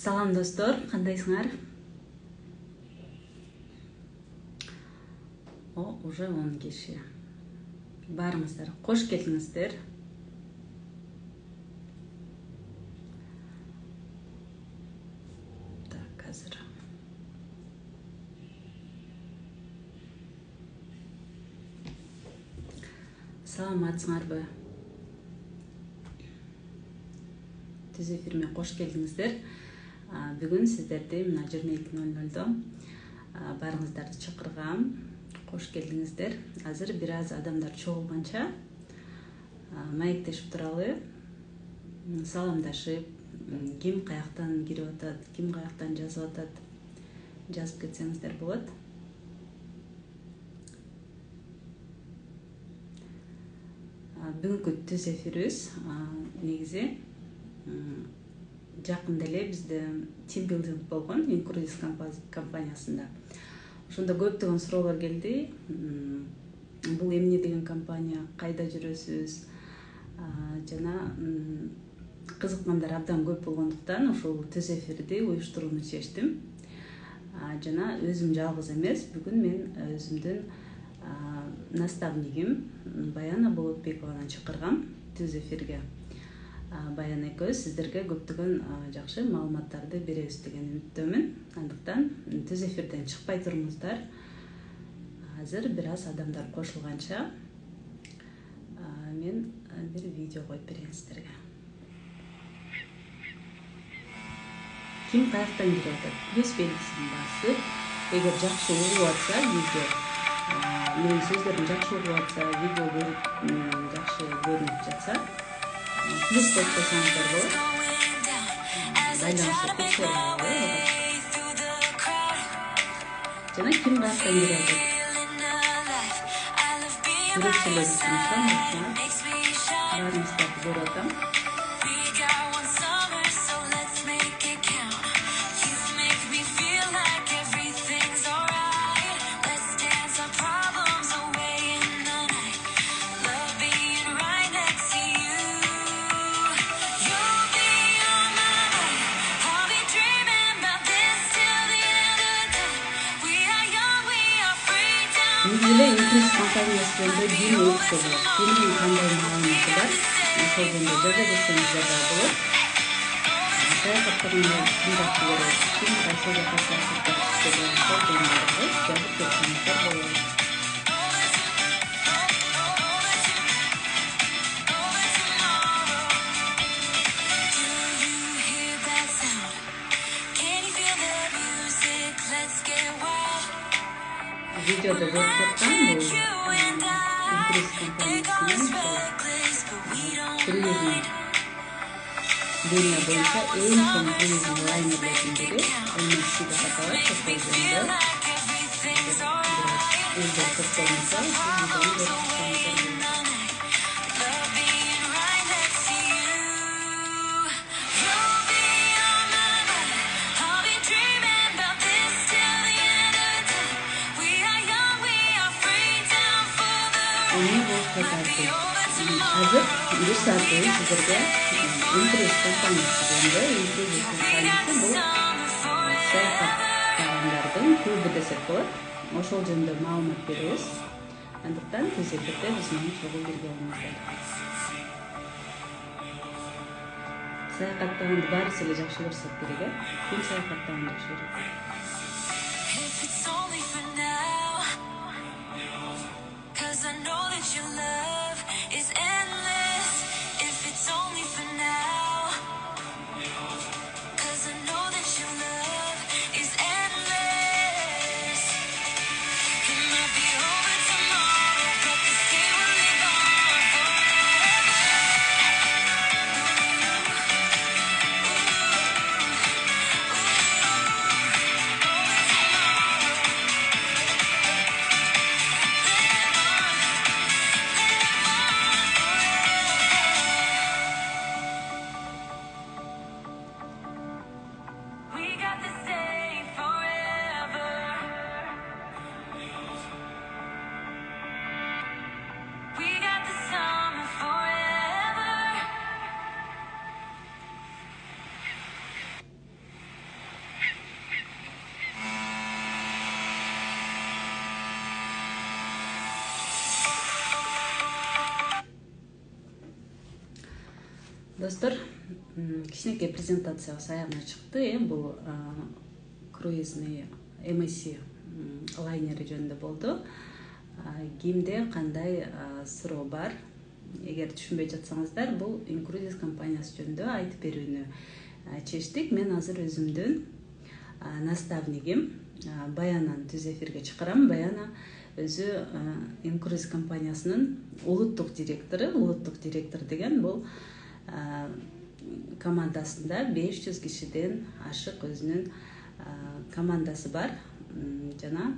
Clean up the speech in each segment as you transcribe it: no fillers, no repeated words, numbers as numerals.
Салам достор, кандайсыңар? Уже 10 киши. Барыңыздар, кош келдиңиздер. Так, азыр. Саламатсыңарбы? Түз эфирме кош келдиңиздер. Бүгүн сиздерди мына 22:00 барыңыздарды чакыргам. Кош келдиңиздер. Азыр бир аз адамдар чогулганча маектешип туралы, саламдашып, ким каяктан кирип атат, ким каяктан жазып атат, жазып кетсеңиздер болот. Бүгүнкү түз эфирибиз негизи жакында эле бизде team building болгон Incrudis компаниясында. Ошондо көптөгөн суроолор келди. Бул эмне деген компания, кайда жүрөсүз? Жана кызыккандар абдан көп болгондуктан ошол түз эфирди уюштурууну чечтим. Жана өзүм жалгыз эмес, бүгүн мен өзүмдүн наставнигим Баяна Болотбекованы чакыргам түз эфирге. Баян экөөбүз сиздерге көптөгөн жакшы маалыматтарды беребиз деген үмүттөмүн. Андыктан түз эфирден чыкпай туруңуздар. Азыр бир аз адамдар кошулганча мен бир видео коюп берейин сиздерге. Ким каяктан кирип атат? Плюс белгисин басып, эгер жакшы угуп атса видео, менин сөздөрүм жакшы угуп атса, видео жакшы көрүнүп жатса, плюс коюп койсоңуздар болот. Байланышып текшерүүгө. Жана ким каяктан кирип атат? Сүрөтчүлөр үчүн баарыңыздарды көрүп атам. Негизинде Incrudis компаниясында бир өтсө болот. Кимдин кандай маалыматы бар? Ошол жөнүндө жаза кетсеңиздер да болот. Саяхаттаганда ким жакшы көрөт? Ким кайсы жака саяхаттап жүргөн жөнүндө жазып кетсеңиздер болот. Видеода көрүп жаткан бул Incrudis компаниясынын круиздин дүйнө боюнча эң чоң круиздин лайнерлердин бири MSC деп аталат. Ошол жөнүндө элдер токтолмаса, Азыр бир саат бою сиздерге Incrudis компаниясы жөнүндө, Incrudis компаниясы бул саяхаттагандардын клубу десек болот. Ошол жөнүндө маалымат беребиз. Андыктан түз эфирде биз менен чогуу бирге болуңуздар. Саяхаттаганды баарыбыз эле жакшы көрсөк керек, Ким саяхаттаганды жакшы көрөт? Достор, кичинекей презентациябыз аягына чыкты. Бул круизный MSC лайнери жөнүндө болду. Кимде кандай суроо бар? Эгер түшүнбөй жатсаңыздар, бул Incruises компаниясы жөнүндө айтып берүүнү чечтик. Мен азыр өзүмдүн наставнигим Баянаны түз эфирге чакырам. Баяна өзү Incruises компаниясынын улуттук директору. Улуттук директор деген бул командасында 500 кишиден ашык өзүнүн командасы бар. Жана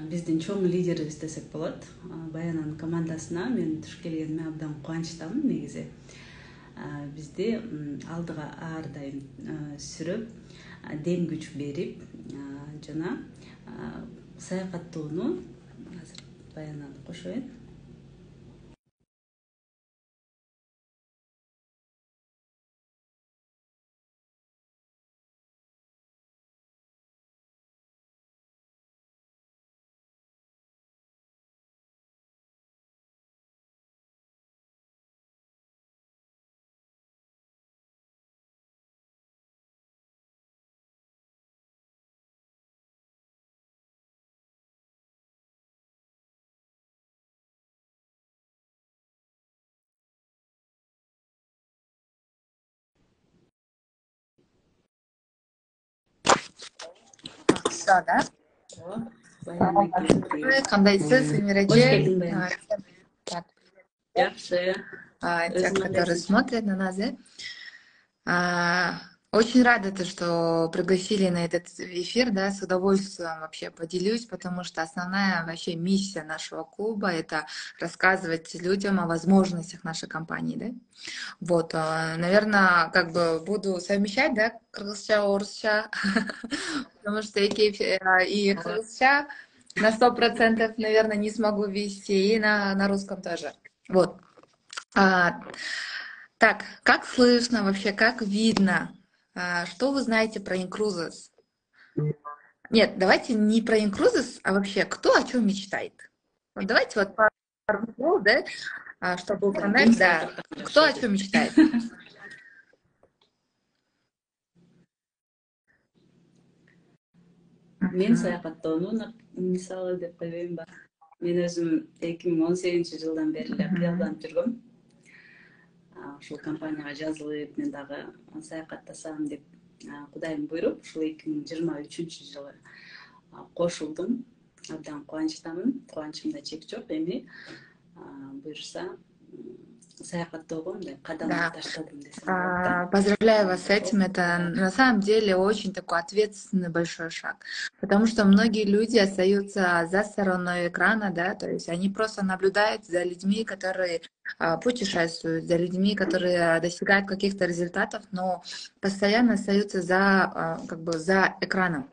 биздин чоң лидерибиз десек болот. Баянанын командасына мен туш келгениме абдан кубанычтамын негизи. Бизди алдыга ар дайым сүрөп, дем күч берип, жана саякаттоону азыр Баянаны кошоюн. Да. Баяна келди. Кандайсыз, Эмир Хош эже? келдиң, Баяна. Так, Жакшы. те, которые смотрят на нас, да? Очень рада, что пригласили на этот эфир, да, с удовольствием вообще поделюсь, потому что основная вообще миссия нашего клуба — это рассказывать людям о возможностях нашей компании, да. Вот, наверное, как бы буду совмещать, да, кыргызча, орусча, потому что и кыргызча на 100%, наверное, не смогу вести, и на русском тоже. Вот. Так, как слышно вообще, как видно? Что вы знаете про Incruises? Нет, давайте не про Incruises, а вообще, кто о чем мечтает? Вот давайте вот пару слов, да, чтобы понять, да, кто о чем мечтает. Мен саякаттоону мисалы деп койбойм ба? Мен өзүм 2018-жылдан бери эле кыялданып жүргөм. Ушул компанияга жазылып, мен дагы саякаттасам деп Кудайым буйруп, ушул 2023-жылы кошулдум. Абдан кубанычтамын. Кубанычымда чек жок. Эми буюрса саякаттоого мындай кадам таштадым десем болот да. Поздравляю вас с этим. Это на самом деле очень такой ответственный большой шаг, потому что многие люди остаются за стороной экрана, да, то есть они просто наблюдают за людьми, которые путешествуют, за людьми, которые достигают каких-то результатов, но постоянно остаются за экраном.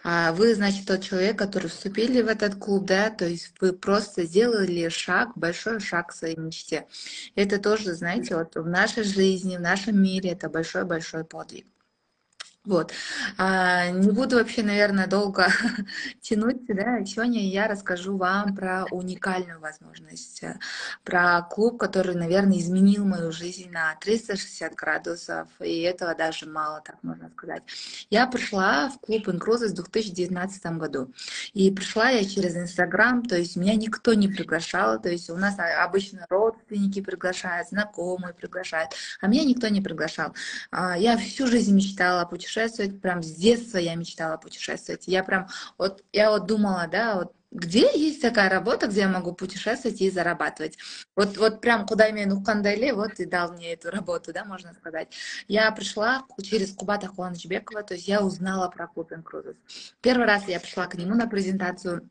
Вы, значит, тот человек, который вступили в этот клуб, да, то есть вы просто сделали шаг, большой шаг к своей мечте. Это тоже, знаете, вот в нашей жизни, в нашем мире это большой-большой подвиг. Вот. Не буду вообще, наверное, долго тянуть, да. Сегодня я расскажу вам про уникальную возможность, про клуб, который, наверное, изменил мою жизнь на 360 градусов, и этого даже мало, так можно сказать. Я пришла в клуб Incruises в 2019 году, и пришла я через Инстаграм, то есть меня никто не приглашал, то есть у нас обычно родственники приглашают, знакомые приглашают, а меня никто не приглашал. Я всю жизнь мечтала путешествовать, прям с детства я мечтала путешествовать. Я думала, да, вот где есть такая работа, где я могу путешествовать и зарабатывать. Вот прям куда мне нукандали, вот и дал мне эту работу, да, можно сказать. Я пришла через Кубата Куланычбекова, то есть я узнала про клуб Incruises. Первый раз я пришла к нему на презентацию,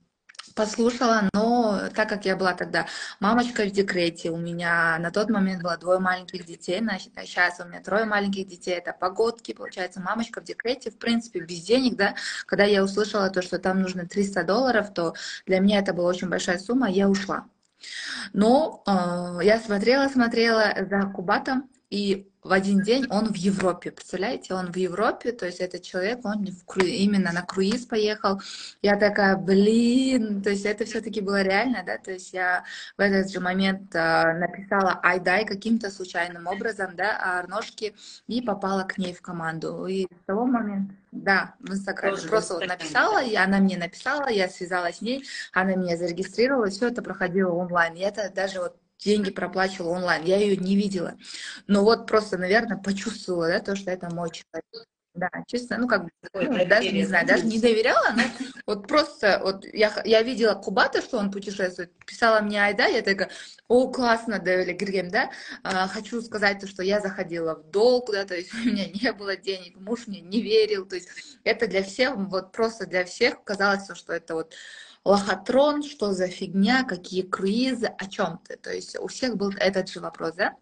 послушала, но так как я была тогда мамочка в декрете, у меня на тот момент было 2 маленьких детей, сейчас у меня 3 маленьких детей, это погодки, получается, мамочка в декрете, в принципе, без денег, да, когда я услышала то, что там нужно $300, то для меня это была очень большая сумма, я ушла. Но я смотрела за Кубатом, и в один день он в Европе, представляете, он в Европе, то есть этот человек, он именно на круиз поехал. Я такая, блин, то есть это все-таки было реально, да, то есть я в этот же момент написала Айдай каким-то случайным образом, да, Арношке, и попала к ней в команду. И с того момента, да, в Инстаграме, Тоже просто вот постоянно. написала, и она мне написала, я связалась с ней, она меня зарегистрировала, все это проходило онлайн. Я это даже вот деньги проплачивала онлайн, я ее не видела. Но вот просто, наверное, почувствовала, да, то, что это мой человек. Да, честно, ну как бы, Ой, ну, даже не доверие, знаю, да, даже не доверяла, но вот просто, вот я видела Кубата, что он путешествует, писала мне Айда, я такая, о, классно, Дэвили Григем, да, хочу сказать то, что я заходила в долг, да, то есть у меня не было денег, муж мне не верил, то есть это для всех, вот просто для всех казалось, что это вот лохотрон, что за фигня, какие круизы, о чем ты, то есть у всех был этот же вопрос, да.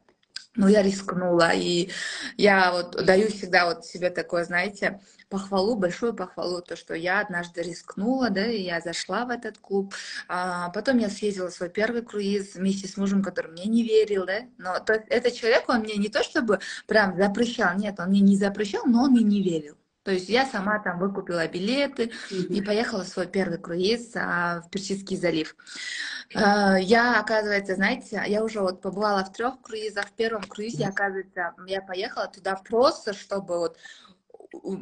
Но я рискнула, и я вот даю всегда вот себе такое, знаете, похвалу, большую похвалу, то, что я однажды рискнула, да, и я зашла в этот клуб. Потом я съездила в свой первый круиз вместе с мужем, который мне не верил, да, но этот человек, он мне не то чтобы прям запрещал, нет, он мне не запрещал, но он мне не верил. То есть я сама там выкупила билеты и поехала в свой первый круиз в Персидский залив. Я, оказывается, знаете, я уже вот побывала в 3 круизах. В первом круизе, оказывается, я поехала туда просто, чтобы вот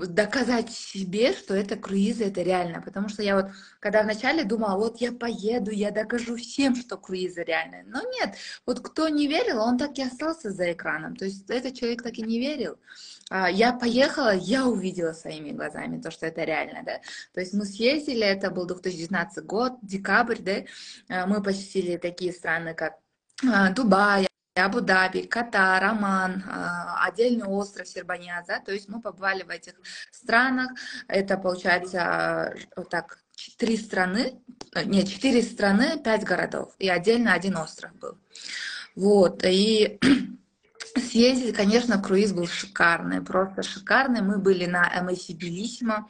доказать себе, что это круизы, это реально. Потому что я вот, когда вначале думала, вот я поеду, я докажу всем, что круизы реальные. Но нет, вот кто не верил, он так и остался за экраном. То есть этот человек так и не верил. Я поехала, я увидела своими глазами то, что это реально, да. То есть мы съездили, это был 2019 год, декабрь, да. Мы посетили такие страны, как Дубай, Абу-Даби, Катар, Оман, отдельный остров Сербаньяз, да, то есть мы побывали в этих странах, это получается вот так 3 страны, нет, 4 страны, 5 городов, и отдельно один остров был. Вот, и съездили, конечно, круиз был шикарный, просто шикарный. Мы были на MSC Bellissimo.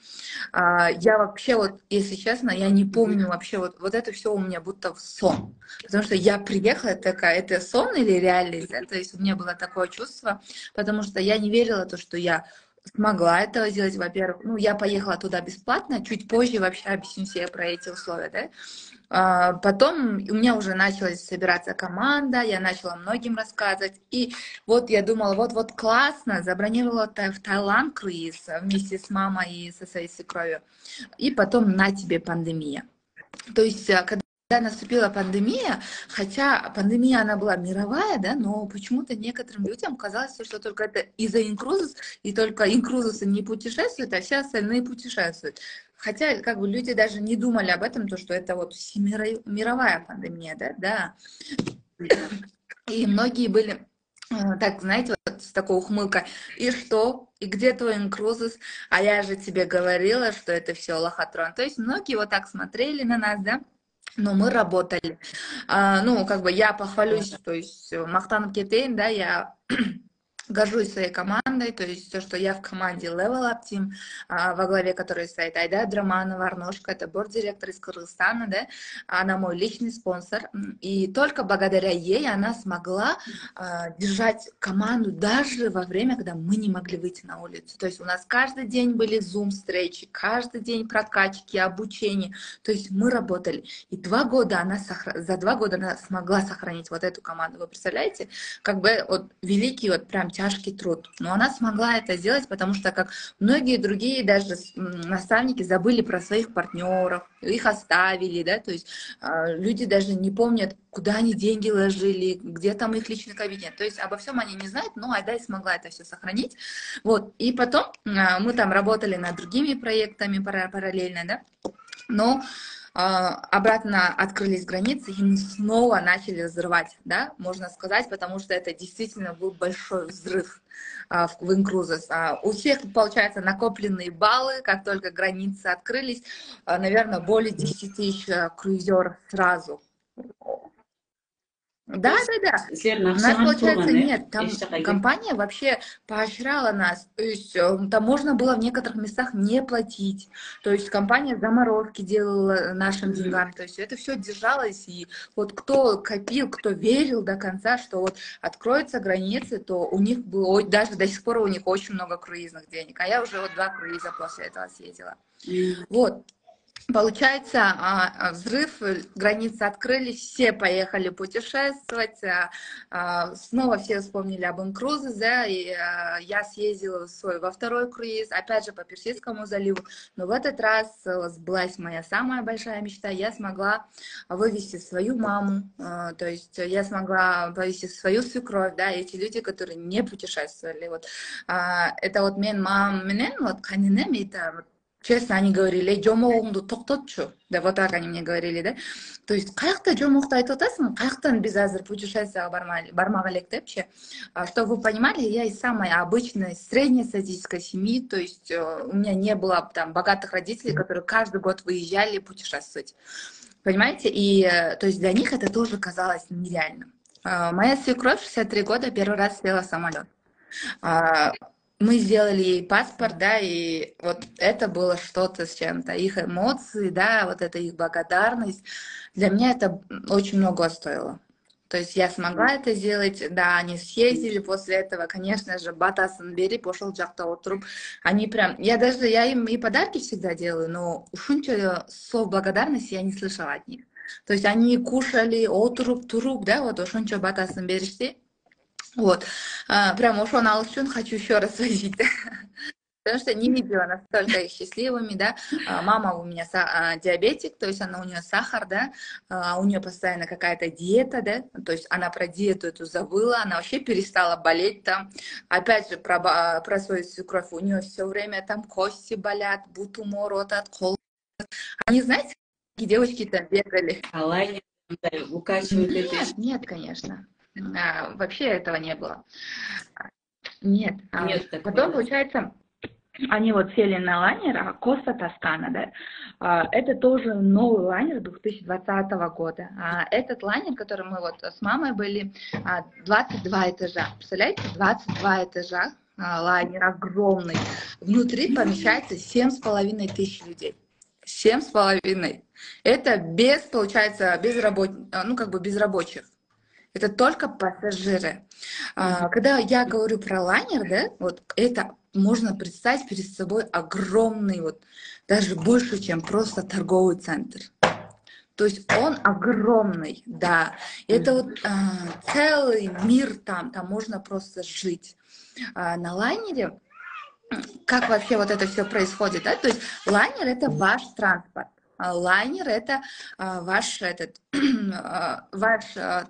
Я вообще вот, если честно, я не помню вообще, вот это все у меня будто в сон. Потому что я приехала такая, это сон или реальность, да? То есть у меня было такое чувство, потому что я не верила в то, что я смогла этого сделать, во-первых. Ну, я поехала туда бесплатно, чуть позже вообще объясню себе про эти условия, да? Потом у меня уже началась собираться команда, я начала многим рассказывать. И вот я думала, вот классно, забронировала в Таиланд круиз вместе с мамой и со своей свекровью. И потом на тебе пандемия. То есть, когда наступила пандемия, хотя пандемия, она была мировая, да, но почему-то некоторым людям казалось, что только это из-за инкрузус, и только инкрузусы не путешествуют, а все остальные путешествуют. Хотя, как бы, люди даже не думали об этом, то, что это вот мировая пандемия, да, да. И многие были, так, знаете, вот с такой ухмылкой, и что? И где твой инкрузус? А я же тебе говорила, что это все лохотрон. То есть многие вот так смотрели на нас, да, но мы работали. Ну, как бы я похвалюсь, то есть Махтан Кетейн, да, я горжусь своей командой, то есть то, что я в команде Level Up Team, во главе которой стоит Айда Драманова, Арношка, это борд-директор из Кыргызстана, да, она мой личный спонсор, и только благодаря ей она смогла держать команду даже во время, когда мы не могли выйти на улицу. То есть у нас каждый день были зум-встречи, каждый день прокачки, обучение, то есть мы работали. И за 2 года она смогла сохранить вот эту команду. Вы представляете? Как бы вот великий вот прям тяжкий труд. Но она смогла это сделать, потому что, как многие другие даже наставники забыли про своих партнеров, их оставили, да, то есть люди даже не помнят, куда они деньги ложили, где там их личный кабинет. То есть обо всем они не знают, но Айдай смогла это все сохранить. Вот. И потом мы там работали над другими проектами параллельно, да, но обратно открылись границы, и мы снова начали взрывать, да, можно сказать, потому что это действительно был большой взрыв в инкрузес. У всех, получается, накопленные баллы, как только границы открылись, наверное, более 10 тысяч круизеров сразу. То Да, есть да, да. силер У нас, накчыган получается, турган, нет. Там эч жака кет. компания вообще поощряла нас. То есть там можно было в некоторых местах не платить. То есть компания заморозки делала нашим деньгам. То есть это все держалось. И вот кто копил, кто верил до конца, что вот откроются границы, то у них было, даже до сих пор у них очень много круизных денег. А я уже вот 2 круиза после этого съездила. Вот. Получается, взрыв, границы открылись, все поехали путешествовать, снова все вспомнили об инкрузес, да, и я съездила во второй круиз, опять же по Персидскому заливу, но в этот раз сбылась моя самая большая мечта, я смогла вывести свою маму, то есть я смогла вывести свою свекровь, да, эти люди, которые не путешествовали, вот, это вот мен мам менен, вот, канинем, это честно, они говорили, жомоғыңды тоқтатшы. Да, вот так они мне говорили, да. То есть, қаяқта жомоқты айтып отырсың, қаяқтан біз әзір путешествияға бармағалы елек депші. Чтобы вы понимали, я из самой обычной среднестатистической семьи, то есть у меня не было там богатых родителей, которые каждый год выезжали путешествовать. Понимаете? И то есть для них это тоже казалось нереальным. Моя свекровь, 63 года, первый раз села в самолет. Мы сделали ей паспорт, да, и вот это было что-то с чем-то. Их эмоции, да, вот это их благодарность. Для меня это очень много стоило. То есть я смогла это сделать, да, они съездили после этого, конечно же, батасын беріп, ошол жакта отуруп, они прям, я им и подарки всегда делаю, но ушунча слов благодарности я не слышала от них. То есть они кушали, отуруп, туруп, да, вот ошунча батасын беришти. Вот. Прям ошону алыш үчүн хочу еще раз возить. Потому что не видела настолько их счастливыми, да. Мама у меня диабетик, то есть у нее сахар, да, у нее постоянно какая-то диета, да, то есть она про диету эту забыла, она вообще перестала болеть там. Опять же, про свою свекровь, у нее все время там кости болят, бутумор, от кол. Они, знаете, какие девочки там бегали? Алай укачивают это. Нет, конечно. Вообще этого не было. Нет. Нет такого. Потом, получается, они вот сели на лайнер Коста Тоскана, да. Это тоже новый лайнер 2020 года. Этот лайнер, который мы вот с мамой были, 22 этажа. Представляете, 22 этажа, лайнер огромный. Внутри помещается 7,5 тысяч людей. 7,5. Это без, получается, без рабочих. Это только пассажиры. Когда я говорю про лайнер, да, вот это можно представить перед собой огромный, вот даже больше, чем просто торговый центр. То есть он огромный, да. Это вот целый мир там можно просто жить. На лайнере, как вообще вот это все происходит, да? То есть лайнер — это ваш транспорт. Лайнер — это ваш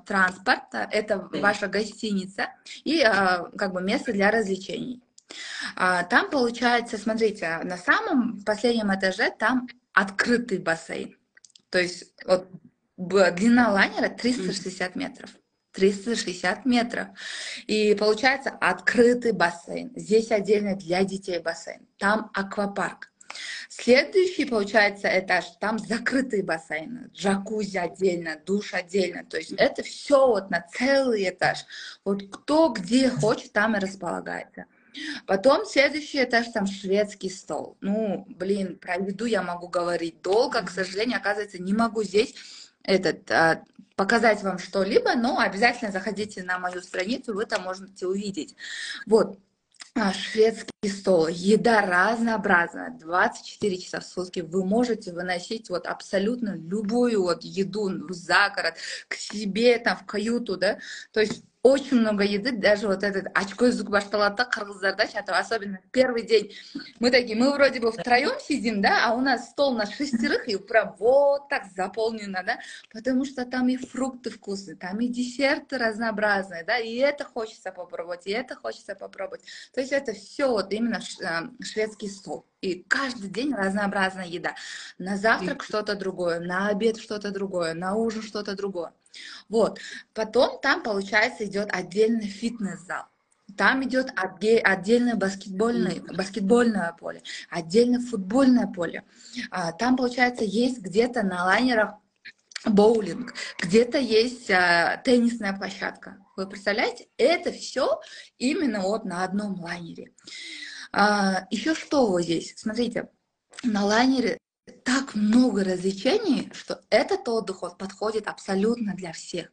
транспорт, это ваша гостиница и как бы место для развлечений. Там получается, смотрите, на самом последнем этаже там открытый бассейн. То есть вот длина лайнера 360 метров. 360 метров. И получается открытый бассейн. Здесь отдельно для детей бассейн. Там аквапарк. Следующий, получается, этаж, там закрытые бассейны, джакузи отдельно, душ отдельно. То есть это все вот на целый этаж. Вот кто где хочет, там и располагается. Потом следующий этаж, там шведский стол. Ну, блин, про еду я могу говорить долго, к сожалению, оказывается, не могу здесь показать вам что-либо, но обязательно заходите на мою страницу, вы там можете увидеть. Вот. Шведский стол, еда разнообразная, 24 часа в сутки. Вы можете выносить вот абсолютно любую вот еду за город, к себе, там, в каюту, да, то есть очень много еды, даже вот этот очко звук башталата кыргыздарда, особенно в первый день. Мы вроде бы втроем сидим, да, а у нас стол на 6, и прям вот так заполнено, да, потому что там и фрукты вкусные, там и десерты разнообразные, да, и это хочется попробовать, и это хочется попробовать. То есть это все вот именно шведский стол. И каждый день разнообразная еда. На завтрак что-то другое, на обед что-то другое, на ужин что-то другое. Вот. Потом там, получается, идет отдельный фитнес-зал. Там идет отдельное баскетбольное поле, отдельное футбольное поле. Там, получается, есть где-то на лайнерах боулинг, где-то есть теннисная площадка. Вы представляете? Это все именно вот на одном лайнере. Еще что вот здесь? Смотрите, на лайнере так много развлечений, что этот отдых вот подходит абсолютно для всех.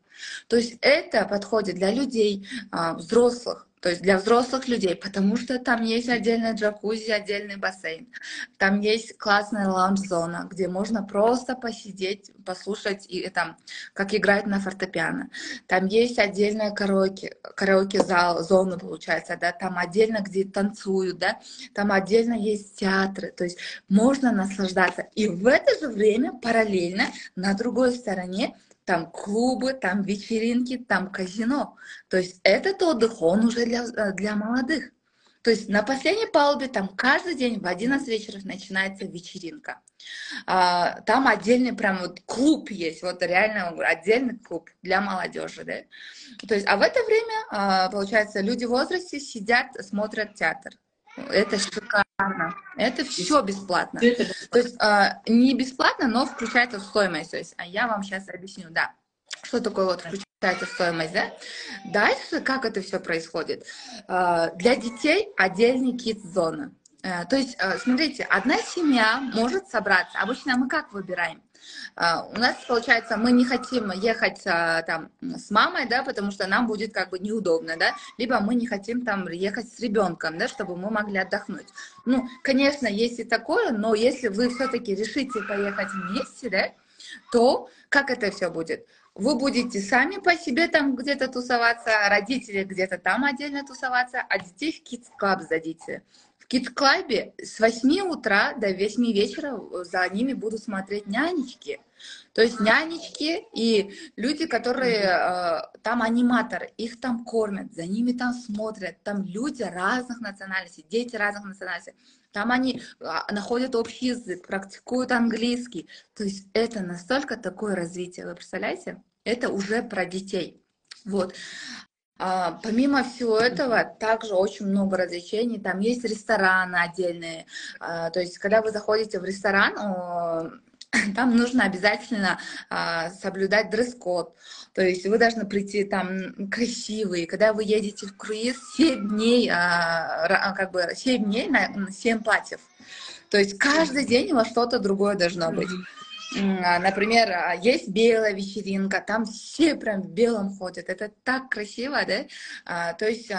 То есть это подходит для людей взрослых, то есть для взрослых людей, потому что там есть отдельная джакузи, отдельный бассейн. Там есть классная лаунж-зона, где можно просто посидеть, послушать, и, там, как играют на фортепиано. Там есть отдельная караоке-зал, зона, получается, да, там отдельно, где танцуют, да, там отдельно есть театры, то есть можно наслаждаться. И в это же время параллельно на другой стороне там клубы, там вечеринки, там казино. То есть этот отдых, он уже для молодых. То есть на последней палубе там каждый день в 11 вечера начинается вечеринка. Там отдельный прям вот клуб есть, вот реально отдельный клуб для молодежи, да. То есть, а в это время, получается, люди в возрасте сидят, смотрят театр. Это шикарно. Это все бесплатно. То есть не бесплатно, но включается в стоимость. То есть, я вам сейчас объясню, да, что такое вот включается в стоимость, да. Дальше как это все происходит? Для детей отдельный kids-зона. То есть, смотрите, одна семья может собраться. Обычно мы как выбираем? У нас, получается, мы не хотим ехать там с мамой, да, потому что нам будет как бы неудобно, да, либо мы не хотим там ехать с ребенком, да, чтобы мы могли отдохнуть. Ну, конечно, есть и такое, но если вы все-таки решите поехать вместе, да, то как это все будет? Вы будете сами по себе там где-то тусоваться, родители где-то там отдельно тусоваться, а детей в Kids Club сдадите. В Kids Club с 8 утра до 8 вечера за ними будут смотреть нянечки. То есть нянечки и люди, которые там аниматоры, их там кормят, за ними там смотрят, там люди разных национальностей, дети разных национальностей. Там они находят общий язык, практикуют английский. То есть это настолько такое развитие, вы представляете? Это уже про детей. Вот. Помимо всего этого, также очень много развлечений. Там есть рестораны отдельные. То есть, когда вы заходите в ресторан, там нужно обязательно соблюдать дресс-код. То есть вы должны прийти там красивые. Когда вы едете в круиз, 7 дней, как бы 7 дней на 7 платьев. То есть каждый день у вас что-то другое должно быть. Например, есть белая вечеринка, там все прям в белом ходят. Это так красиво, да? То есть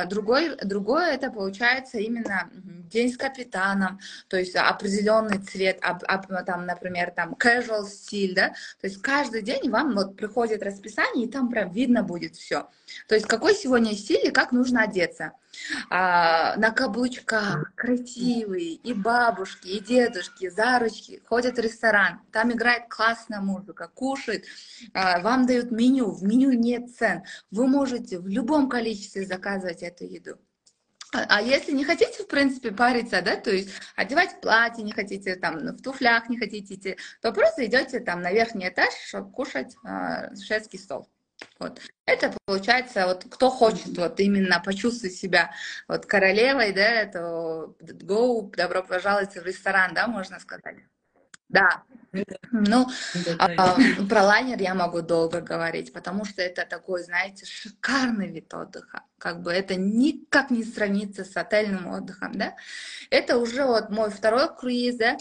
другое это получается именно день с капитаном, то есть определенный цвет, там, например, там casual стиль, да? То есть каждый день вам вот приходит расписание, и там прям видно будет все. То есть какой сегодня стиль и как нужно одеться. На каблучках красивые, и бабушки, и дедушки, за ручки ходят в ресторан, там играет классная музыка, кушают, вам дают меню, в меню нет цен, вы можете в любом количестве заказывать эту еду. А если не хотите, в принципе, париться, да, то есть одевать платье не хотите, там, в туфлях не хотите идти, то просто идете там на верхний этаж, чтобы кушать шведский стол. Вот. Это получается, вот кто хочет вот именно почувствовать себя вот королевой, да, то go, добро пожаловать в ресторан, да, можно сказать. Да. Ну, про лайнер я могу долго говорить, потому что это такой, знаете, шикарный вид отдыха. Как бы это никак не сравнится с отельным отдыхом, да. Это уже вот мой второй круиз, да.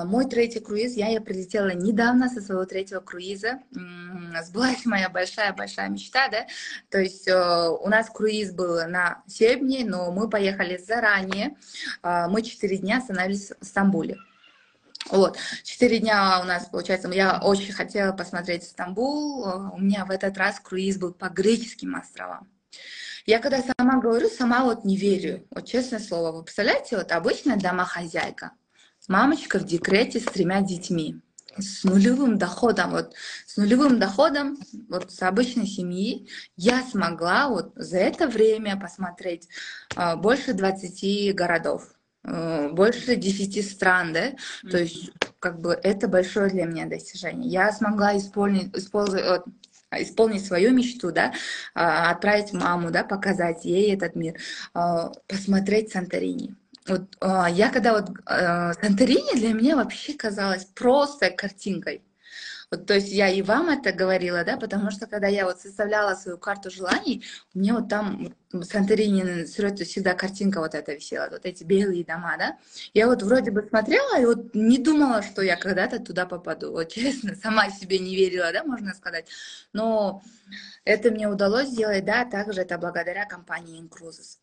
Мой третий круиз, я прилетела недавно со своего третьего круиза. Сбылась моя большая-большая мечта, да. То есть у нас круиз был на 7 дней, но мы поехали заранее. Мы 4 дня остановились в Стамбуле. Вот, 4 дня у нас, получается, я очень хотела посмотреть Стамбул. У меня в этот раз круиз был по греческим островам. Я когда сама говорю, сама вот не верю. Вот честное слово, вы представляете, вот обычная домохозяйка, мамочка в декрете с 3 детьми, с нулевым доходом, вот с обычной семьи я смогла вот за это время посмотреть больше 20 городов. Больше 10 стран, да, то есть как бы это большое для меня достижение. Я смогла исполнить свою мечту, да, отправить маму, да, показать ей этот мир, посмотреть Санторини. Вот, я когда Санторини для меня вообще казалось просто картинкой. Вот, то есть я и вам это говорила, да, потому что когда я вот составляла свою карту желаний, мне вот там Санторини всегда картинка вот эта висела, вот эти белые дома, да. Я вот вроде бы смотрела и вот не думала, что я когда-то туда попаду. Вот честно, сама себе не верила, да, можно сказать. Но это мне удалось сделать, да, также это благодаря компании Incruises.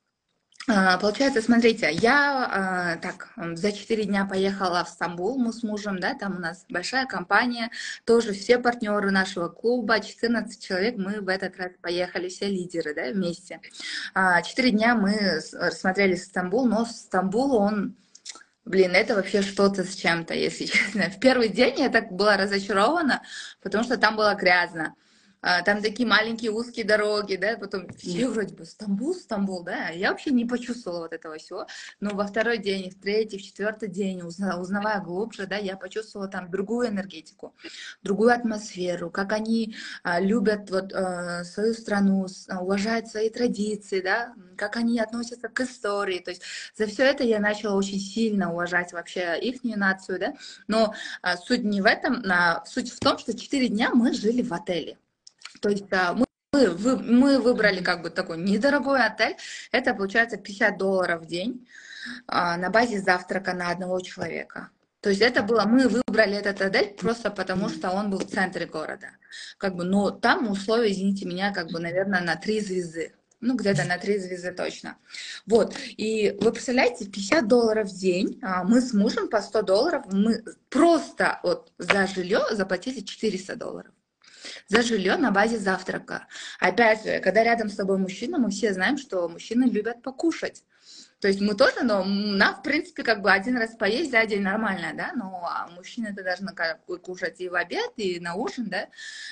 Получается, смотрите, я за 4 дня поехала в Стамбул, мы с мужем, да, там у нас большая компания, тоже все партнеры нашего клуба, 14 человек, мы в этот раз поехали, все лидеры, да, вместе. 4 дня мы смотрели Стамбул, но Стамбул, он, блин, это вообще что-то с чем-то, если честно. В первый день я так была разочарована, потому что там было грязно. Там такие маленькие узкие дороги, да, потом все вроде бы Стамбул, Стамбул, да, я вообще не почувствовала вот этого всего, но во второй день, в третий, в четвертый день, узнавая глубже, да, я почувствовала там другую энергетику, другую атмосферу, как они любят вот свою страну, уважают свои традиции, да, как они относятся к истории, то есть за все это я начала очень сильно уважать вообще их нацию, да, но суть не в этом, суть в том, что 4 дня мы жили в отеле. То есть мы выбрали как бы такой недорогой отель. Это получается $50 в день на базе завтрака на одного человека. То есть это было, мы выбрали этот отель просто потому, что он был в центре города. Как бы, но там условия, извините меня, как бы, наверное, на 3 звезды. Ну, где-то на 3 звезды точно. Вот. И вы представляете, $50 в день, мы с мужем по $100, мы просто вот за жилье заплатили $400. За жилье на базе завтрака. Опять же, когда рядом с тобой мужчина, мы все знаем, что мужчины любят покушать. То есть мы тоже, но нам, в принципе, как бы один раз поесть за день нормально, да, но мужчины-то должны кушать и в обед, и на ужин, да.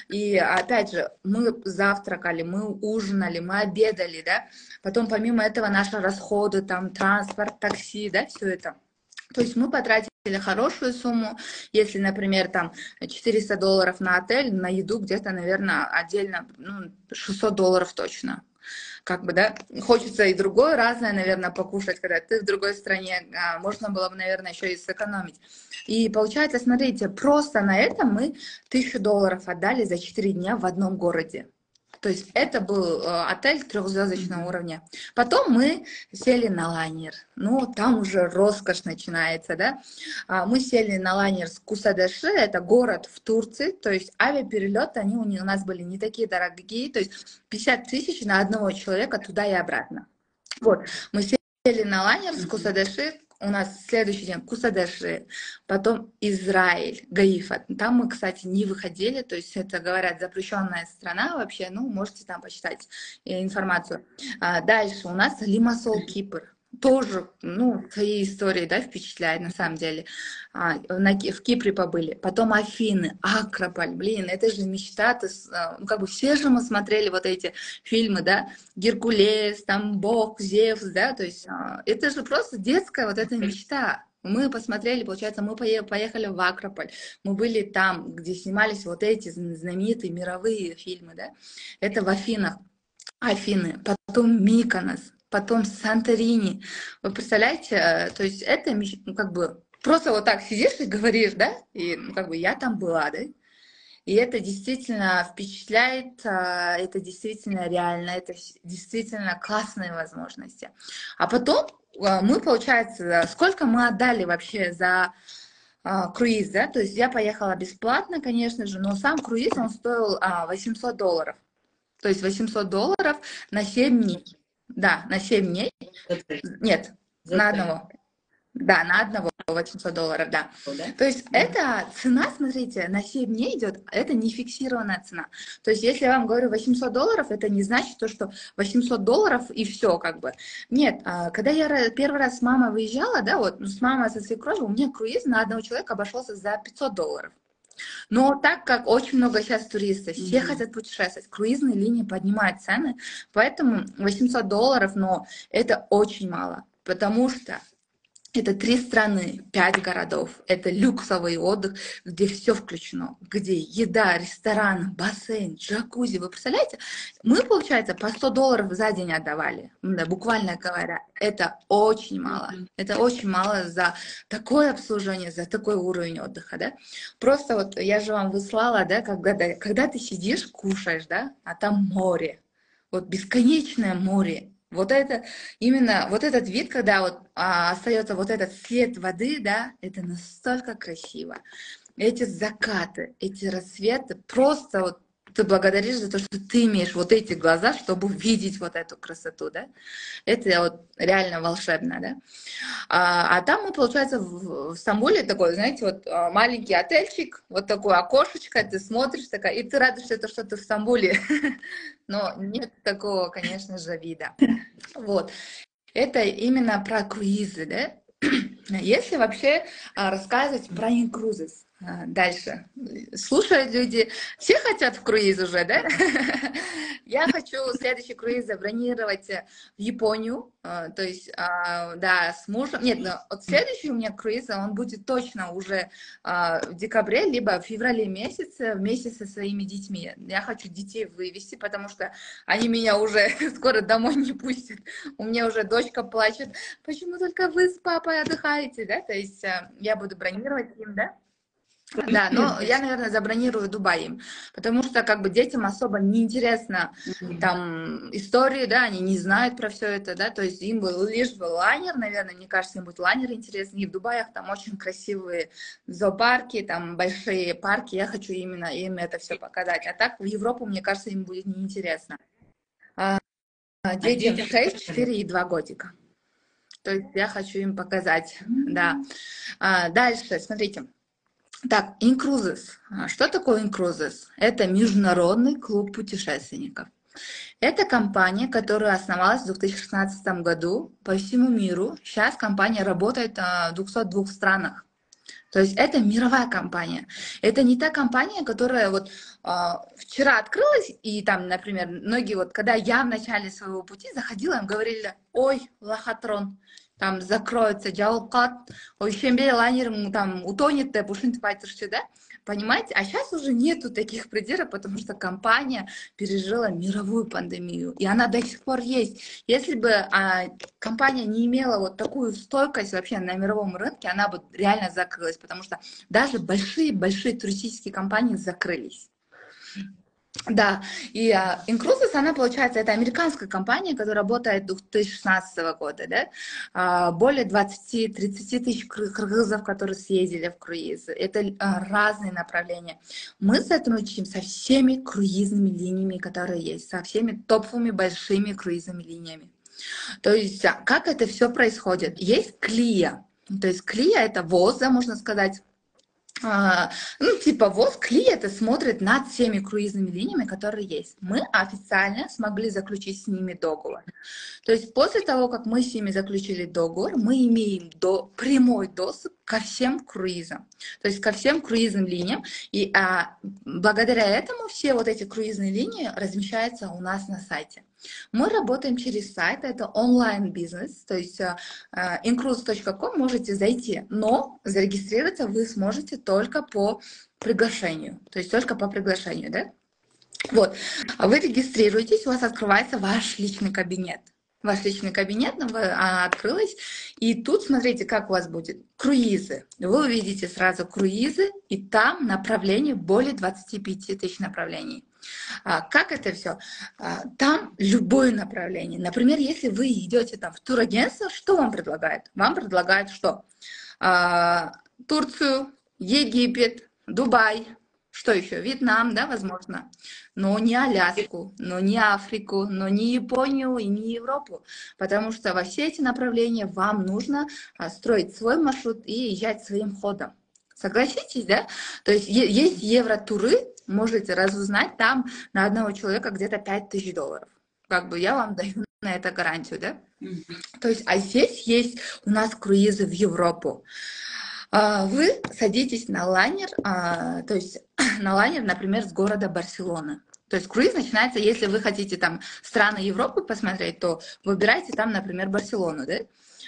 И опять же, мы завтракали, мы ужинали, мы обедали, да. Потом помимо этого наши расходы, там, транспорт, такси, да, все это. То есть мы потратили хорошую сумму, если, например, там $400 на отель, на еду где-то, наверное, отдельно, ну, $600 точно. Как бы, да, хочется и другое разное, наверное, покушать, когда ты в другой стране, можно было бы, наверное, еще и сэкономить. И получается, смотрите, просто на этом мы $1000 отдали за 4 дня в одном городе. То есть это был отель 3-звездочного уровня. Потом мы сели на лайнер. Ну, там уже роскошь начинается, да. Мы сели на лайнер с Кусадаши, это город в Турции. То есть авиаперелеты, они у нас были не такие дорогие. То есть 50 тысяч на одного человека туда и обратно. Вот, мы сели на лайнер с Кусадаши. У нас следующий день Кусадаши, потом Израиль, Гаифа. Там мы, кстати, не выходили, то есть это, говорят, запрещенная страна вообще, ну, можете там почитать информацию. Дальше у нас Лимассол, Кипр. Тоже, ну, своей историей, да, впечатляет на самом деле. В Кипре побыли. Потом Афины, Акрополь, блин, это же мечта. Ну, как бы все же мы смотрели вот эти фильмы, да, Геркулес, там Бог, Зевс, да, то есть это же просто детская вот эта мечта. Мы посмотрели, получается, мы поехали в Акрополь, мы были там, где снимались вот эти знаменитые мировые фильмы, да, это в Афинах. Афины, потом Миконос, потом Санторини. Вы представляете, то есть это ну, как бы просто вот так сидишь и говоришь, да, и ну, как бы я там была, да, и это действительно впечатляет, это действительно реально, это действительно классные возможности. А потом мы, получается, сколько мы отдали вообще за круиз, да, то есть я поехала бесплатно, конечно же, но сам круиз, он стоил $800. То есть $800 на 7 дней. Да, на 7 дней. Нет, на одного. Да, на одного $800, да. То есть эта цена, смотрите, на 7 дней идет, это не фиксированная цена. То есть если я вам говорю $800, это не значит то, что $800 и все как бы. Нет, когда я первый раз с мамой выезжала, да, вот с мамой со свекровью, у меня круиз на одного человека обошелся за $500. Но так как очень много сейчас туристов, все хотят путешествовать, круизные линии поднимают цены, поэтому $800, но это очень мало, потому что Это 3 страны, 5 городов. Это люксовый отдых, где все включено. Где еда, ресторан, бассейн, джакузи. Вы представляете? Мы, получается, по $100 за день отдавали. Да, буквально говоря. Это очень мало. Это очень мало за такое обслуживание, за такой уровень отдыха, да? Просто вот я же вам выслала, да, когда ты сидишь, кушаешь, да, а там море. Вот бесконечное море. Вот это именно вот этот вид, когда вот остается вот этот след воды, да, это настолько красиво. Эти закаты, эти рассветы, просто вот ты благодаришь за то, что ты имеешь вот эти глаза, чтобы видеть вот эту красоту, да. Это вот реально волшебно, да. А там мы, получается, в Стамбуле такой, знаете, вот маленький отельчик, вот такое окошечко, ты смотришь такая, и ты рада, что ты в Стамбуле. Но нет такого, конечно же, вида. Вот. Это именно про круизы, да? Если вообще рассказывать про инкрузис, дальше. Слушают люди, все хотят в круиз уже, да? Я хочу следующий круиз забронировать в Японию, то есть, да, с мужем. Нет, но вот следующий у меня круиз, он будет точно уже в декабре, либо в феврале месяце, вместе со своими детьми. Я хочу детей вывести, потому что они меня уже скоро домой не пустят. У меня уже дочка плачет, почему только вы с папой отдыхаете, да? То есть я буду бронировать им, да? Да, но я, наверное, забронирую Дубай им, потому что как бы детям особо не интересно там истории, да, они не знают про все это, да, то есть им был лишь бы лайнер, наверное, мне кажется, им будет лайнер интересный, и в Дубаях там очень красивые зоопарки, там большие парки, я хочу именно им это все показать, а так в Европу, мне кажется, им будет неинтересно. Детям 6, 4 и 2 годика, то есть я хочу им показать, да. Дальше, смотрите. Так, Incruises. Что такое Incruises? Это международный клуб путешественников. Это компания, которая основалась в 2016 году по всему миру. Сейчас компания работает в 202 странах. То есть это мировая компания. Это не та компания, которая вот вчера открылась, и там, например, многие вот, когда я в начале своего пути заходила, им говорили, ой, лохотрон, там закроется, жалкат, ой, шембе лайнер там утонет, пушинт пайтер, да? Понимаете? А сейчас уже нету таких придирок, потому что компания пережила мировую пандемию, и она до сих пор есть. Если бы компания не имела вот такую стойкость вообще на мировом рынке, она бы реально закрылась, потому что даже большие туристические компании закрылись. Да, и Incruises, она, получается, это американская компания, которая работает с 2016 года, да, более 20-30 тысяч кыргызов, которые съездили в круизы, это разные направления. Мы сотрудничаем со всеми круизными линиями, которые есть, со всеми топовыми большими круизными линиями. То есть, как это все происходит? Есть КЛИА, то есть КЛИА это ВОЗ, да, можно сказать, типа ВОЗ, КЛИА это смотрит над всеми круизными линиями, которые есть. Мы официально смогли заключить с ними договор. То есть после того, как мы с ними заключили договор, мы имеем прямой доступ ко всем круизам, то есть ко всем круизным линиям. И благодаря этому все вот эти круизные линии размещаются у нас на сайте. Мы работаем через сайт, это онлайн-бизнес, то есть incruise.com можете зайти, но зарегистрироваться вы сможете только по приглашению, то есть только по приглашению, да? Вот, вы регистрируетесь, у вас открывается ваш личный кабинет. Ваш личный кабинет открылась, и тут смотрите, как у вас будет. Круизы. Вы увидите сразу круизы, и там направлений более 25 тысяч направлений. Как это все? Там любое направление. Например, если вы идете там в турагентство, что вам предлагают? Вам предлагают что? Турцию, Египет, Дубай, что еще? Вьетнам, да, возможно. Но не Аляску, но не Африку, но не Японию и не Европу. Потому что во все эти направления вам нужно строить свой маршрут и езжать своим ходом. Согласитесь, да? То есть есть евротуры, можете разузнать, там на одного человека где-то $5000. Как бы я вам даю на это гарантию, да? То есть, а здесь есть у нас круизы в Европу. Вы садитесь на лайнер, то есть на лайнер, например, с города Барселоны. То есть круиз начинается, если вы хотите там страны Европы посмотреть, то выбирайте там, например, Барселону, да?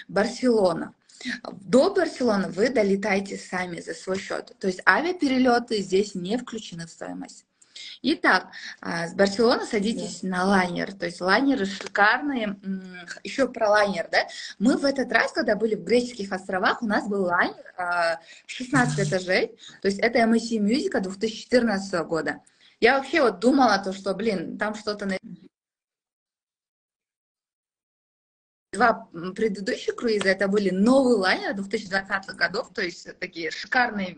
Барселона. До Барселоны вы долетаете сами за свой счет. То есть авиаперелеты здесь не включены в стоимость. Итак, с Барселоны Да. садитесь на лайнер. То есть лайнеры шикарные. Еще про лайнер, да? Мы в этот раз, когда были в Греческих островах, у нас был лайнер 16 этажей. То есть это MSC Music 2014 года. Я вообще вот думала, то, что, блин, там что-то на два предыдущих круиза, это были новые лайнеры 2020 годов, то есть такие шикарные